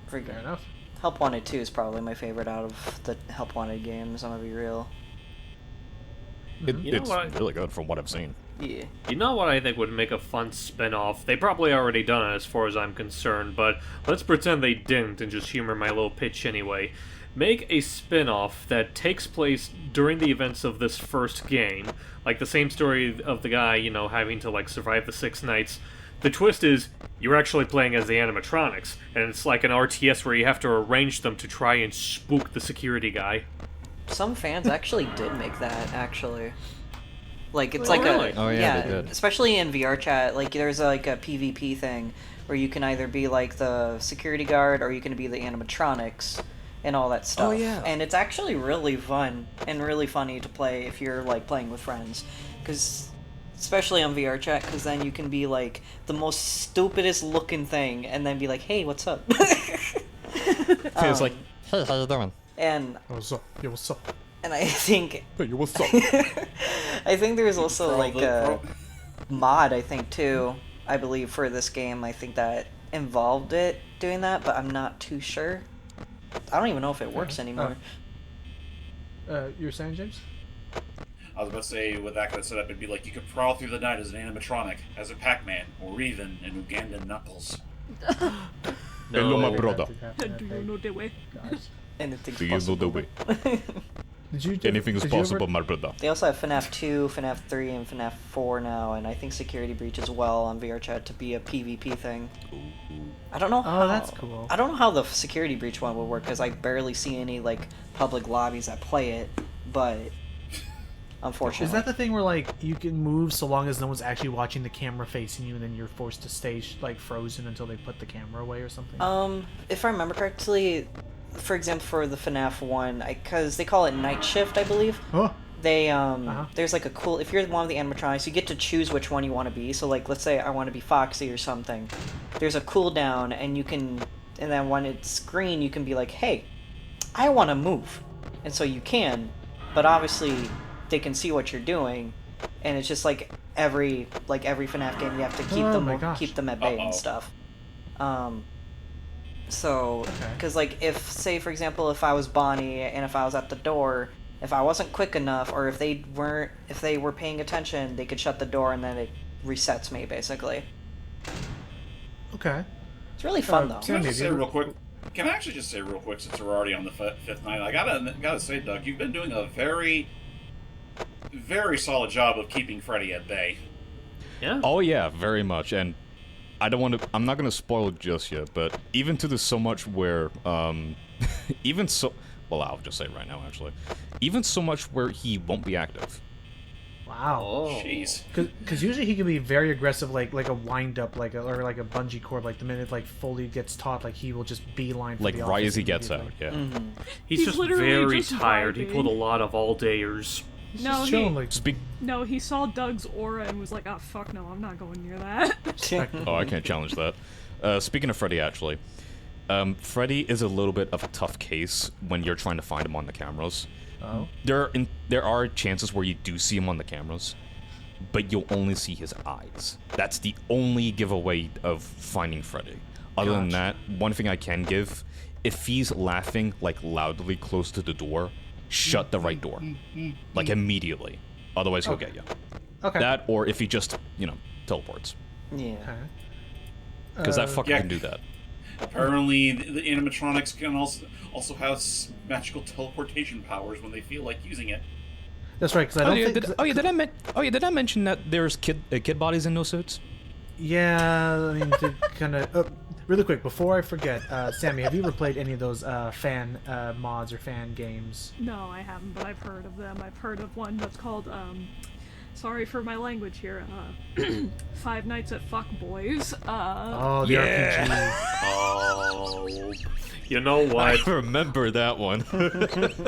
Fair enough. Help Wanted 2 is probably my favorite out of the Help Wanted games, I'm gonna be real. You know It's what? really good from what I've seen. Yeah. You know what I think would make a fun spin-off? They probably already done it as far as I'm concerned, but let's pretend they didn't and just humor my little pitch anyway. Make a spin-off that takes place during the events of this first game. Like the same story of the guy, having to like survive the 6 nights. The twist is, you're actually playing as the animatronics, and it's like an RTS where you have to arrange them to try and spook the security guy. Some fans actually did make that, actually. Like, it's Oh, like really? Oh, yeah, they did. especially in VR chat, like, there's like a PvP thing where you can either be like the security guard or you can be the animatronics and all that stuff. Oh, yeah. And it's actually really fun and really funny to play if you're like playing with friends. Because, especially on VR chat, because then you can be like the most stupidest looking thing and then be like, hey, what's up? It's like, hey, how you doing? And What's up? Yo, what's up? and I think Hey, what's up? I think there's also For like all the- a mod, I think too, I believe, for this game. I think that involved it doing that, but I'm not too sure. I don't even know if it works anymore. You're saying, James? I was about to say, with that kind of setup, it'd be like you could prowl through the night as an animatronic, as a Pac-Man, or even an Ugandan Knuckles. Hello, my brother. Do you know the way? Anything's Do you know the possible. way? Anything is did you ever- possible, my brother. They also have FNAF 2, FNAF 3, and FNAF 4 now, and I think Security Breach as well on VRChat to be a PvP thing. I don't know how. Oh, that's cool. I don't know how the Security Breach one would work because I barely see any like public lobbies that play it, but unfortunately. Is that the thing where like you can move so long as no one's actually watching the camera facing you, and then you're forced to stay like frozen until they put the camera away or something? If I remember correctly, for example, for the FNAF one, because they call it Night Shift, I believe. Oh, They there's like a cool, if you're one of the animatronics, you get to choose which one you want to be. So like, let's say I want to be Foxy or something. There's a cooldown, and you can, and then when it's green, you can be like, hey, I want to move, and so you can, but obviously they can see what you're doing, and it's just like every FNAF game, you have to keep Oh them my gosh. keep them at bay and stuff. So, Okay. because like if, say for example, if I was Bonnie and if I was at the door, if I wasn't quick enough, or if they were paying attention, they could shut the door and then it resets me basically. okay. It's really fun though. Can I Maybe. just say real quick? Can I actually just say real quick, since we're already on the fifth night? I gotta say, Doug, you've been doing a very, very solid job of keeping Freddy at bay. Yeah. Oh yeah, very much. And I don't want to. I'm not gonna spoil it just yet, but even to the so much where, even so. Well, I'll just say it right now, actually. Even so much where he won't be active. Wow. Oh. Jeez. Because usually he can be very aggressive, like a wind up, or like a bungee cord. Like the minute like fully gets taught, like he will just beeline for Like the right office as he gets out. immediately. Yeah. He's He's just literally very just tired. He vibing. pulled a lot of all-dayers. He's No, just he, chilling, like no, he saw Doug's aura and was like, "Oh fuck, no, I'm not going near that." Oh, I can't challenge that. Speaking of Freddy, actually, Freddy is a little bit of a tough case when you're trying to find him on the cameras. Oh. There are chances where you do see him on the cameras, but you'll only see his eyes. That's the only giveaway of finding Freddy. Other than that, one thing I can give, if he's laughing like loudly close to the door, shut the right door, like immediately. Otherwise, he'll get you. Okay. That, or if he just teleports, Yeah. Okay. because that fucker Yeah. can do that. Apparently, the animatronics can also have magical teleportation powers when they feel like using it. That's right. Because I don't think. Did I mention that there's kid bodies in those suits? Yeah, I mean, to kind of really quick before I forget, Sammy, have you ever played any of those fan mods or fan games? No, I haven't, but I've heard of them. I've heard of one that's called, sorry for my language here, Five Nights at Fuck Boys. Oh, the RPG. Oh, you know what? I remember that one.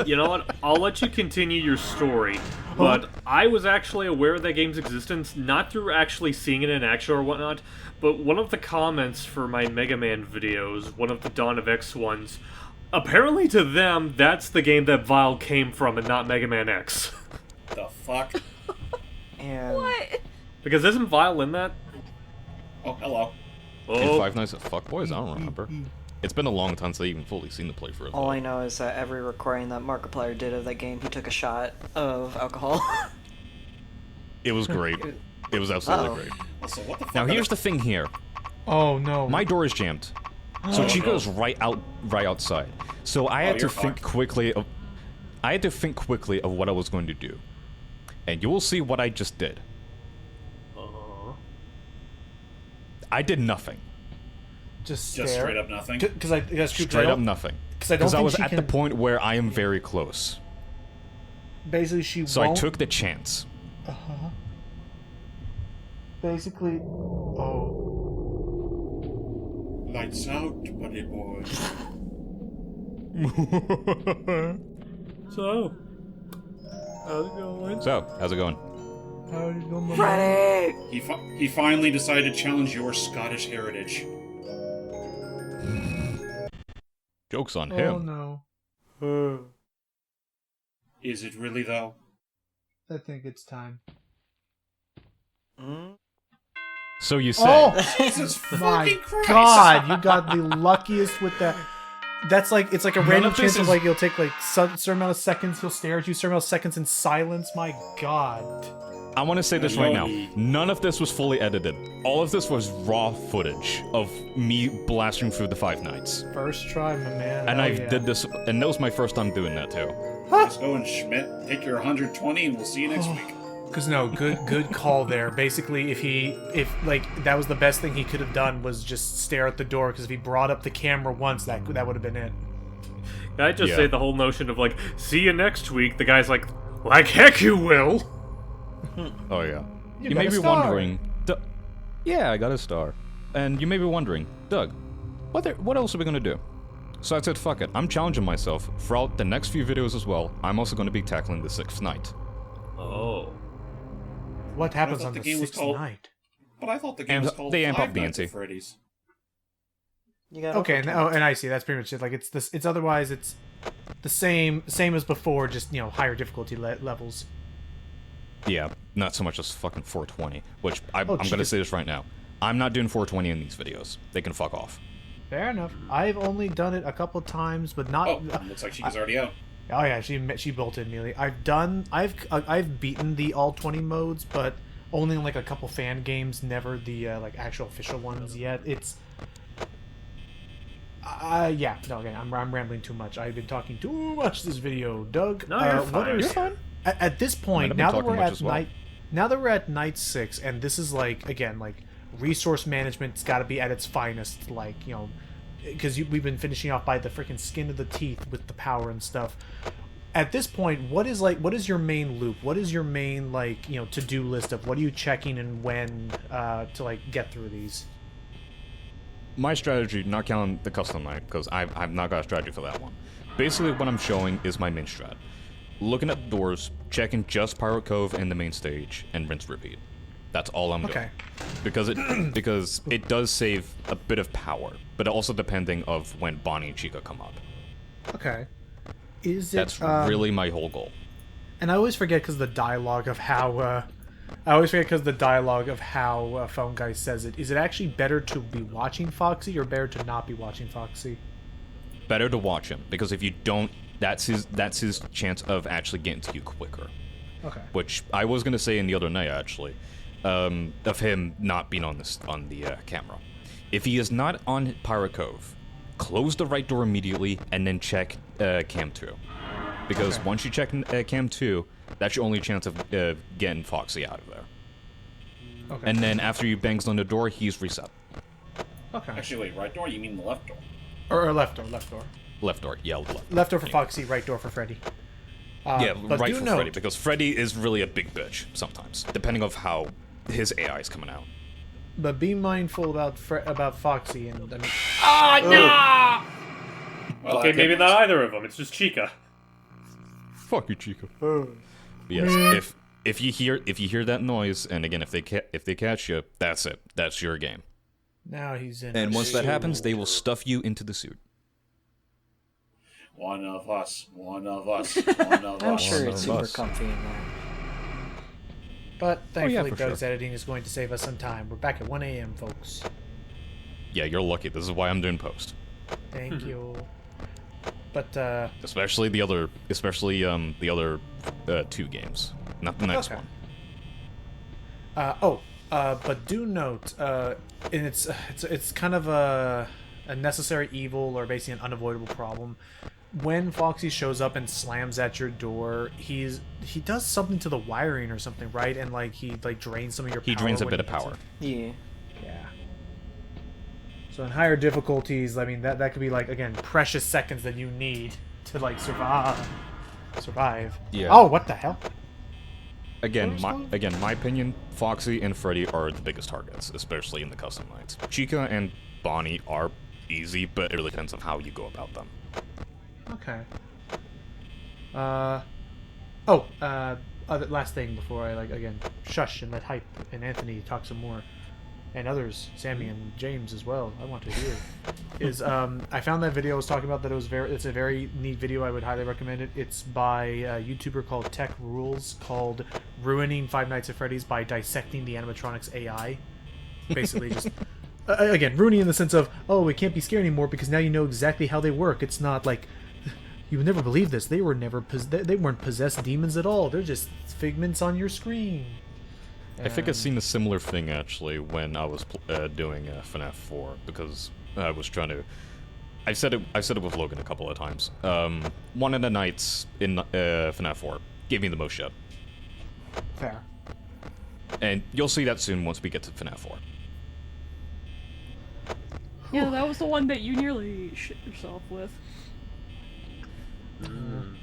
You know what? I'll let you continue your story, but I was actually aware of that game's existence, not through actually seeing it in action or whatnot, but one of the comments for my Mega Man videos, one of the Dawn of X ones, apparently to them, that's the game that Vile came from and not Mega Man X. The fuck? And What? Because isn't Vile in that? Oh, hello. In Oh, Five Nights at Fuck Boys? I don't remember. It's been a long time since I even fully seen the playthrough. all I know is that every recording that Markiplier did of that game, he took a shot of alcohol. It was great. It was absolutely Uh-oh. great. Also, what the fuck? Now are here's they- the thing here. Oh no. My door is jammed. So Oh, Chico's no. right outside. So I had to you're think fucked. quickly of what I was going to do. And you will see what I just did. I did nothing. just Just stare. straight up nothing. Because I that's true. 'cause I Straight up don't- nothing. 'cause I don't Because I think was she at the can- point where I am very close. Basically, she So I won't. took the chance. Basically, oh. Lights out, buddy boy. so. How's it going? So, how's it going? How did you go, my Freddy! He finally decided to challenge your Scottish heritage. Joke's on Oh him. no. Is it really though? I think it's time. Hmm? So you say. Oh Jesus my fucking Christ! God! You got the luckiest with that. That's like it's like a None random of this chance of is- like you'll take like certain amount of seconds. He'll stare at you. Certain amount of seconds in silence. My God. I want to say this right now. Yogi. None of this was fully edited. All of this was raw footage of me blasting through the Five Nights. First try, my man. And Hell I yeah. did this, and that was my first time doing that too. Let's go and Schmidt, take your 120 and we'll see you next week. Cause no, good call there. Basically, if like that was the best thing he could have done was just stare at the door. Because if he brought up the camera once, that would have been it. Can I just Yeah. say the whole notion of, like, see you next week? The guy's like heck you will! Oh yeah. You got may a be star. wondering. Yeah, I got a star. And you may be wondering, Doug, what else are we gonna do? So I said, fuck it. I'm challenging myself throughout the next few videos as well. I'm also going to be tackling the sixth night. Oh. What happens thought on the the game was sixth called- night? But I thought the game And was called they amp Five up the Nights at ante. Freddy's. You got Okay, and I see. That's pretty much it. Like it's this. It's otherwise it's the same as before. Just higher difficulty levels. Yeah, not so much as fucking 420. Which I'm Oh, going to Jesus. say this right now. I'm not doing 420 in these videos. They can fuck off. Fair enough. I've only done it a couple times, but not. Oh, looks like she was already out. Oh yeah, she bolted immediately. I've beaten the all 20 modes, but only in like a couple fan games, never the like actual official ones yet. It's yeah, no, again, I'm rambling too much. I've been talking too much this video. Doug, No, you're what fine. is- You're fine. At this Might point, have been now that talking we're much at as well. night 6, and this is like again like resource management's got to be at its finest, like because we've been finishing off by the freaking skin of the teeth with the power and stuff. At this point, what is your main loop? What is your main to-do list of what are you checking and when to like get through these? My strategy, not counting the custom night, because I've not got a strategy for that one. Basically, what I'm showing is my main strat. Looking at the doors, checking just Pirate Cove and the main stage, and rinse repeat. That's all I'm doing. Okay. Because it does save a bit of power, but also depending of when Bonnie and Chica come up. Okay. Is it? That's really my whole goal. And I always forget because the dialogue of how. Phone Guy says it. Is it actually better to be watching Foxy or better to not be watching Foxy? Better to watch him, because if you don't, that's his chance of actually getting to you quicker. Okay. Which I was gonna say in the other night actually, of him not being on the camera. If he is not on Pirate Cove, close the right door immediately and then check Cam 2, because once you check Cam 2, that's your only chance of getting Foxy out of there. Okay. And then after you bangs on the door, he's reset. Okay. Actually, wait, right door? You mean the left door? Or left door, left door. Left door, yeah, left. Left door for Foxy, right door for Freddy. Yeah, but right do for note, Freddy, because Freddy is really a big bitch sometimes, depending of how his AI is coming out. But be mindful about Foxy and I mean, Well, Okay, maybe not either of them. It's just Chica. Fuck you, Chico. Yes, if you hear that noise, and again, if they catch you, that's it. That's your game. now he's in. And a once that suit. happens, they will stuff you into the suit. One of us. One of us. One of I'm us. sure One it's of super us. comfy in there. But thankfully, for Doug's sure. editing is going to save us some time. We're back at 1 a.m., folks. Yeah, you're lucky. This is why I'm doing post. Thank you. But Especially the other two games, not the next Okay. one. but do note, and it's kind of a necessary evil or basically an unavoidable problem. When Foxy shows up and slams at your door, he does something to the wiring or something, right? And like he drains some of your power. He drains a when bit of he hits power. it. Yeah. Yeah. So in higher difficulties, I mean that could be like again precious seconds that you need to like survive. Yeah. Oh, what the hell? Again, my opinion, Foxy and Freddy are the biggest targets, especially in the custom nights. Chica and Bonnie are easy, but it really depends on how you go about them. Okay. Last thing before I again shush and let Hype and Anthony talk some more, and others, Sammy and James as well. I want to hear. Is I found that video I was talking about that it's a very neat video. I would highly recommend it. It's by a YouTuber called Tech Rules called "Ruining Five Nights at Freddy's by Dissecting the Animatronics AI." Basically, just. Again, ruining in the sense of, oh, it can't be scary anymore because now you know exactly how they work. It's not like you would never believe this. They were never they weren't possessed demons at all. They're just figments on your screen. I think I've seen a similar thing actually when I was doing FNAF 4 because I was trying to. I've said it with Logan a couple of times. One of the nights in FNAF 4 gave me the most shit, Fair. and you'll see that soon once we get to FNAF 4. Yeah, that was the one that you nearly shit yourself with.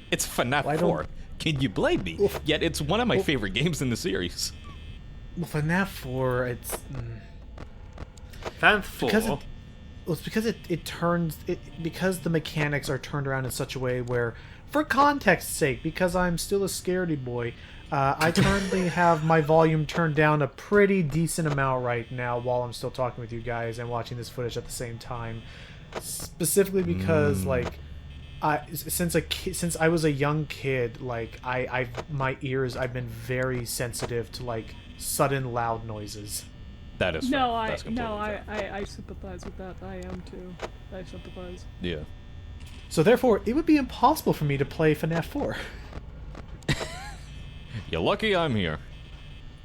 It's FNAF Why 4. don't- Can you blame me? Oof. Yet it's one of my Oof. favorite games in the series. Well, FNAF 4, it's Fan 4. because it's because it turns because the mechanics are turned around in such a way where, for context's sake, because I'm still a scaredy boy, I currently have my volume turned down a pretty decent amount right now while I'm still talking with you guys and watching this footage at the same time. Specifically because since I was a young kid, like my ears, I've been very sensitive to like sudden loud noises. That is No, fair. That's completely fair. I sympathize with that. I am too. I sympathize. Yeah. So therefore, it would be impossible for me to play FNAF 4. You're lucky I'm here.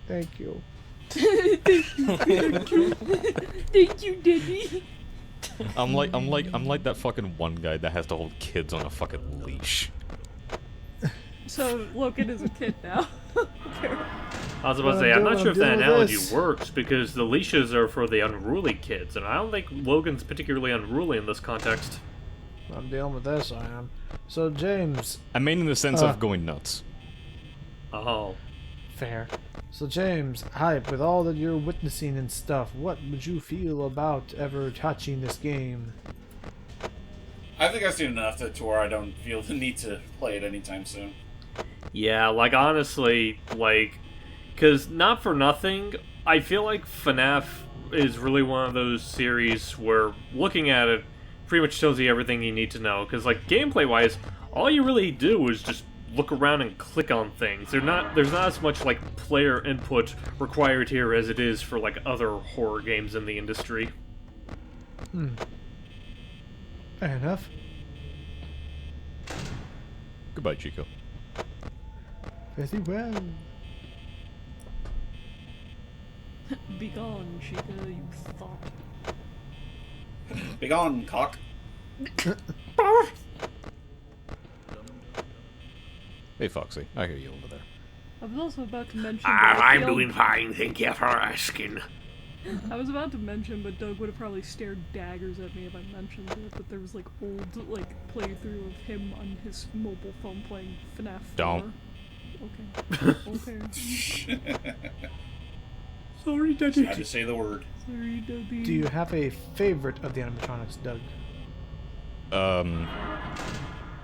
Thank you. Thank you, Denny. I'm like that fucking one guy that has to hold kids on a fucking leash. So Logan is a kid now. I was about to say, I'm not sure if that analogy works because the leashes are for the unruly kids, and I don't think Logan's particularly unruly in this context. I'm dealing with this, I am. So, James. I mean in the sense of going nuts. Oh. Fair. So, James, Hype, with all that you're witnessing and stuff, what would you feel about ever touching this game? I think I've seen enough to where I don't feel the need to play it anytime soon. Yeah, like, honestly, like, because not for nothing, I feel like FNAF is really one of those series where looking at it pretty much tells you everything you need to know. Because, like, gameplay-wise, all you really do is just look around and click on things. There's not as much, like, player input required here as it is for, like, other horror games in the industry. Fair enough. Goodbye, Chico. Very well. Begone, Chica, you thought. Begone, cock. Hey, Foxy. I hear you over there. I was also about to mention. I'm doing fine, thank you for asking. I was about to mention, but Doug would have probably stared daggers at me if I mentioned it. But there was like old playthrough of him on his mobile phone playing FNAF 4. Don't. Okay. Okay. Sorry, Daddy. I just say the word. Sorry, Daddy. Do you have a favorite of the animatronics, Doug?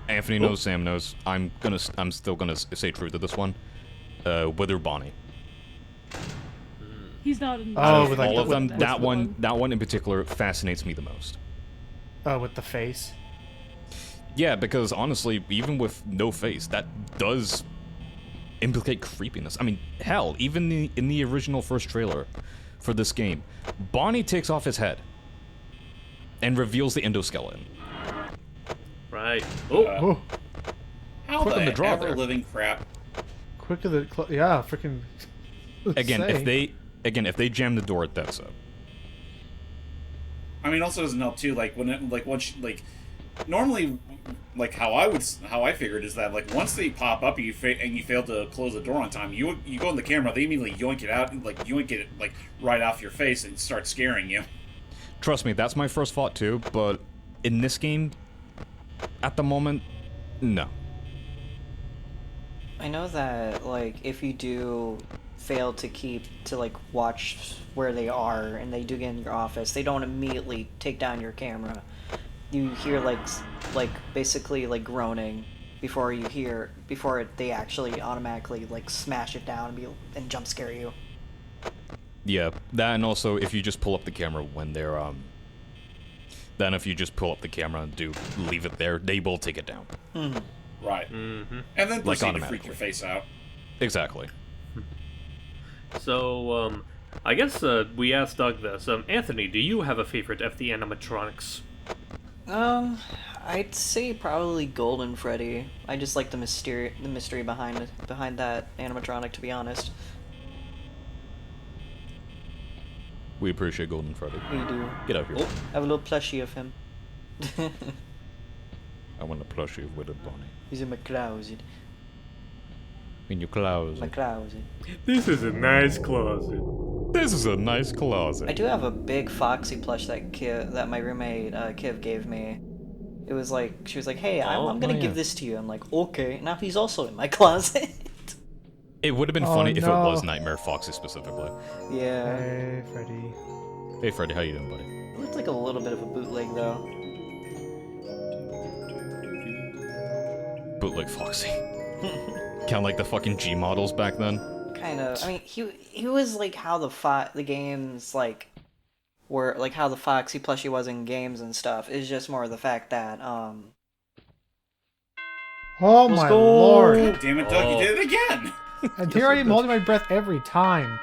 Anthony knows, Sam knows. I'm still gonna say true to this one. Wither Bonnie. He's not in. Oh, with, like, All of them. That's That the one in particular fascinates me the most. Oh, with the face. Yeah, because honestly, even with no face, that does implicate creepiness. I mean, hell, even in the original first trailer for this game, Bonnie takes off his head and reveals the endoskeleton. Right. Oh, Oh, How Quick on the the draw there. ever-living crap. quick to the yeah, freaking. Again, if they jam the door, that's it. I mean, also doesn't help too. Like once normally, like how I figured is that like once they pop up and you fail to close the door on time, you go in the camera, they immediately yoink it out, and like yoink it like right off your face and start scaring you. Trust me, that's my first thought too. But in this game, at the moment, no. I know that, like, if you do fail to like watch where they are and they do get in your office, they don't immediately take down your camera. You hear like basically like groaning before they actually automatically like smash it down and jump scare you. Yeah, that, and also if you just pull up the camera when they're then if you just pull up the camera and leave it there, they will take it down. Right. Mm-hmm. And then Like proceed to automatically. freak your face out. Exactly. so I guess we asked Doug this. Anthony, do you have a favorite of the animatronics? I'd say probably Golden Freddy. I just like the mystery behind that animatronic, to be honest. We appreciate Golden Freddy. We do. Get out here. Oh. I have a little plushie of him. I want to plush you with a Bonnie. He's in my closet. In your closet. My closet. This is a nice closet. This is a nice closet. I do have a big Foxy plush that my roommate Kiv gave me. It was like she was like, "Hey, I'm gonna give this to you." I'm like, "Okay." Now he's also in my closet. It would have been Oh, funny if it no. was Nightmare Foxy specifically. Yeah. Hey, Freddy. Hey Freddy, how you doing, buddy? It looked like a little bit of a bootleg though. Bootleg Foxy. Kind of like the fucking G models back then. Kind of. I mean, he was like how the games like were like how the Foxy plushie was in games and stuff. It's just more the fact that Oh Let's my go. lord! Damn it, Doug, you did it again! And here I am holding my breath every time.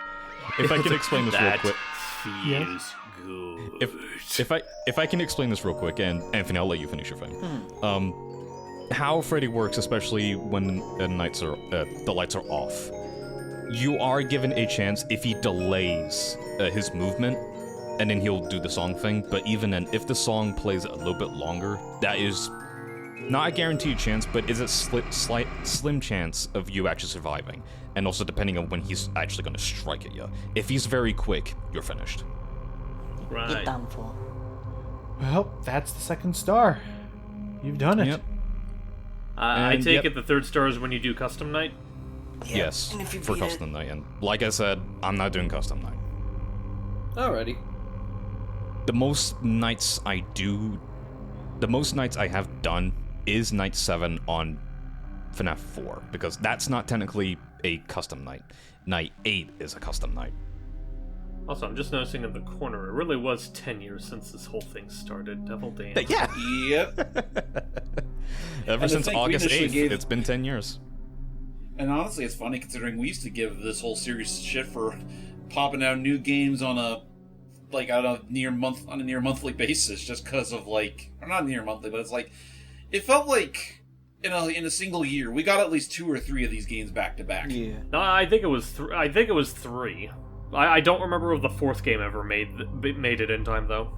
If I could explain this real That quick. feels good. If I can explain this real quick, and Anthony, I'll let you finish your thing. How Freddy works, especially when the lights are off, you are given a chance if he delays his movement, and then he'll do the song thing. But even then, if the song plays a little bit longer, that is not a guaranteed chance, but is a slim chance of you actually surviving. And also depending on when he's actually going to strike at you. If he's very quick, you're finished. you're Right. done for. Well, that's the second star. You've done it. Yep. I And, take yep. it the third star is when you do custom night. Yes, And if you for beat it- custom night. And like I said, I'm not doing custom night. Alrighty. The most nights I have done is night 7 on FNAF 4, because that's not technically a custom night. Night 8 is a custom night. Also, I'm just noticing in the corner, it really was 10 years since this whole thing started. Devil damn. Yeah! Yep. Ever And to since think we August initially 8th, gave- it's been 10 years. And honestly, it's funny considering we used to give this whole series shit for popping out new games on a near monthly basis, just because of like, or not near monthly, but it's like it felt like in a single year we got at least 2 or 3 of these games back to back. Yeah. No, I think it was three. I don't remember if the fourth game ever made it in time though.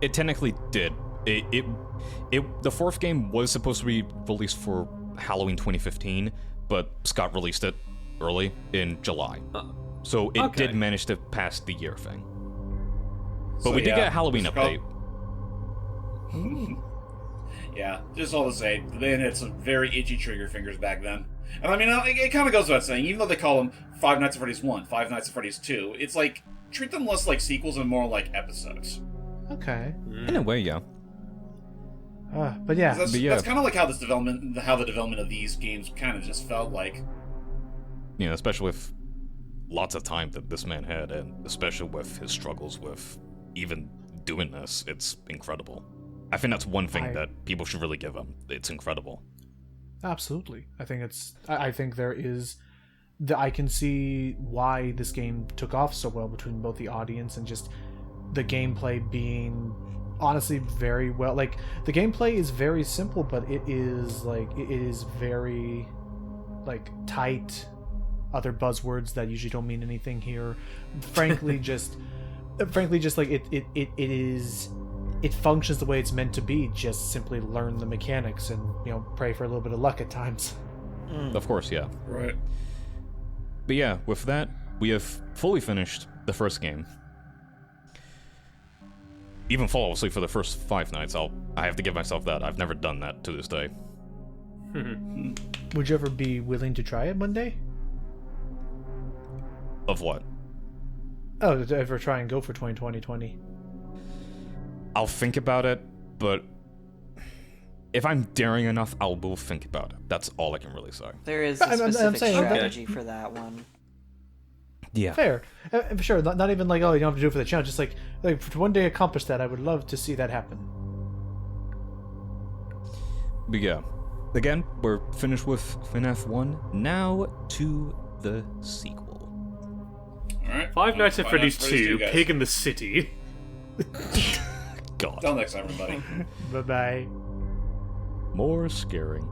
It technically did. The fourth game was supposed to be released for Halloween 2015, but Scott released it early in July. So it did manage to pass the year thing. But So, we did yeah, get a Halloween what's it update. Yeah, just all to say, they had some very itchy trigger fingers back then. And I mean, it kind of goes without saying, even though they call them Five Nights at Freddy's 1, Five Nights at Freddy's 2, it's like, treat them less like sequels and more like episodes. Okay. In a way, yeah. But yeah. That's kind of like how the development of these games kind of just felt like. You know, especially with lots of time that this man had, and especially with his struggles with even doing this, it's incredible. I think that's one thing that people should really give him. It's incredible. Absolutely. I think there is... I can see why this game took off so well between both the audience and just the gameplay being honestly very well. Like, the gameplay is very simple, but it is very like tight. Other buzzwords that usually don't mean anything here. Frankly, just like it functions the way it's meant to be. Just simply learn the mechanics and, you know, pray for a little bit of luck at times. Of course, yeah. Right. But yeah, with that, we have fully finished the first game. Even flawlessly for the first 5 nights. I have to give myself that. I've never done that to this day. Would you ever be willing to try it Monday? Of what? Oh, to ever try and go for 2020? I'll think about it, but if I'm daring enough, I will think about it. That's all I can really say. There is a I'm specific saying, strategy for that one. Yeah. Fair. For sure. Not even like, oh, you don't have to do it for the challenge. Just like to one day accomplish that, I would love to see that happen. But yeah. Again, we're finished with FNAF 1. Now to the sequel. Alright. Five Nights at Freddy's 2, guys. Pig in the City. God. Till next time, everybody. Bye-bye. More scaring.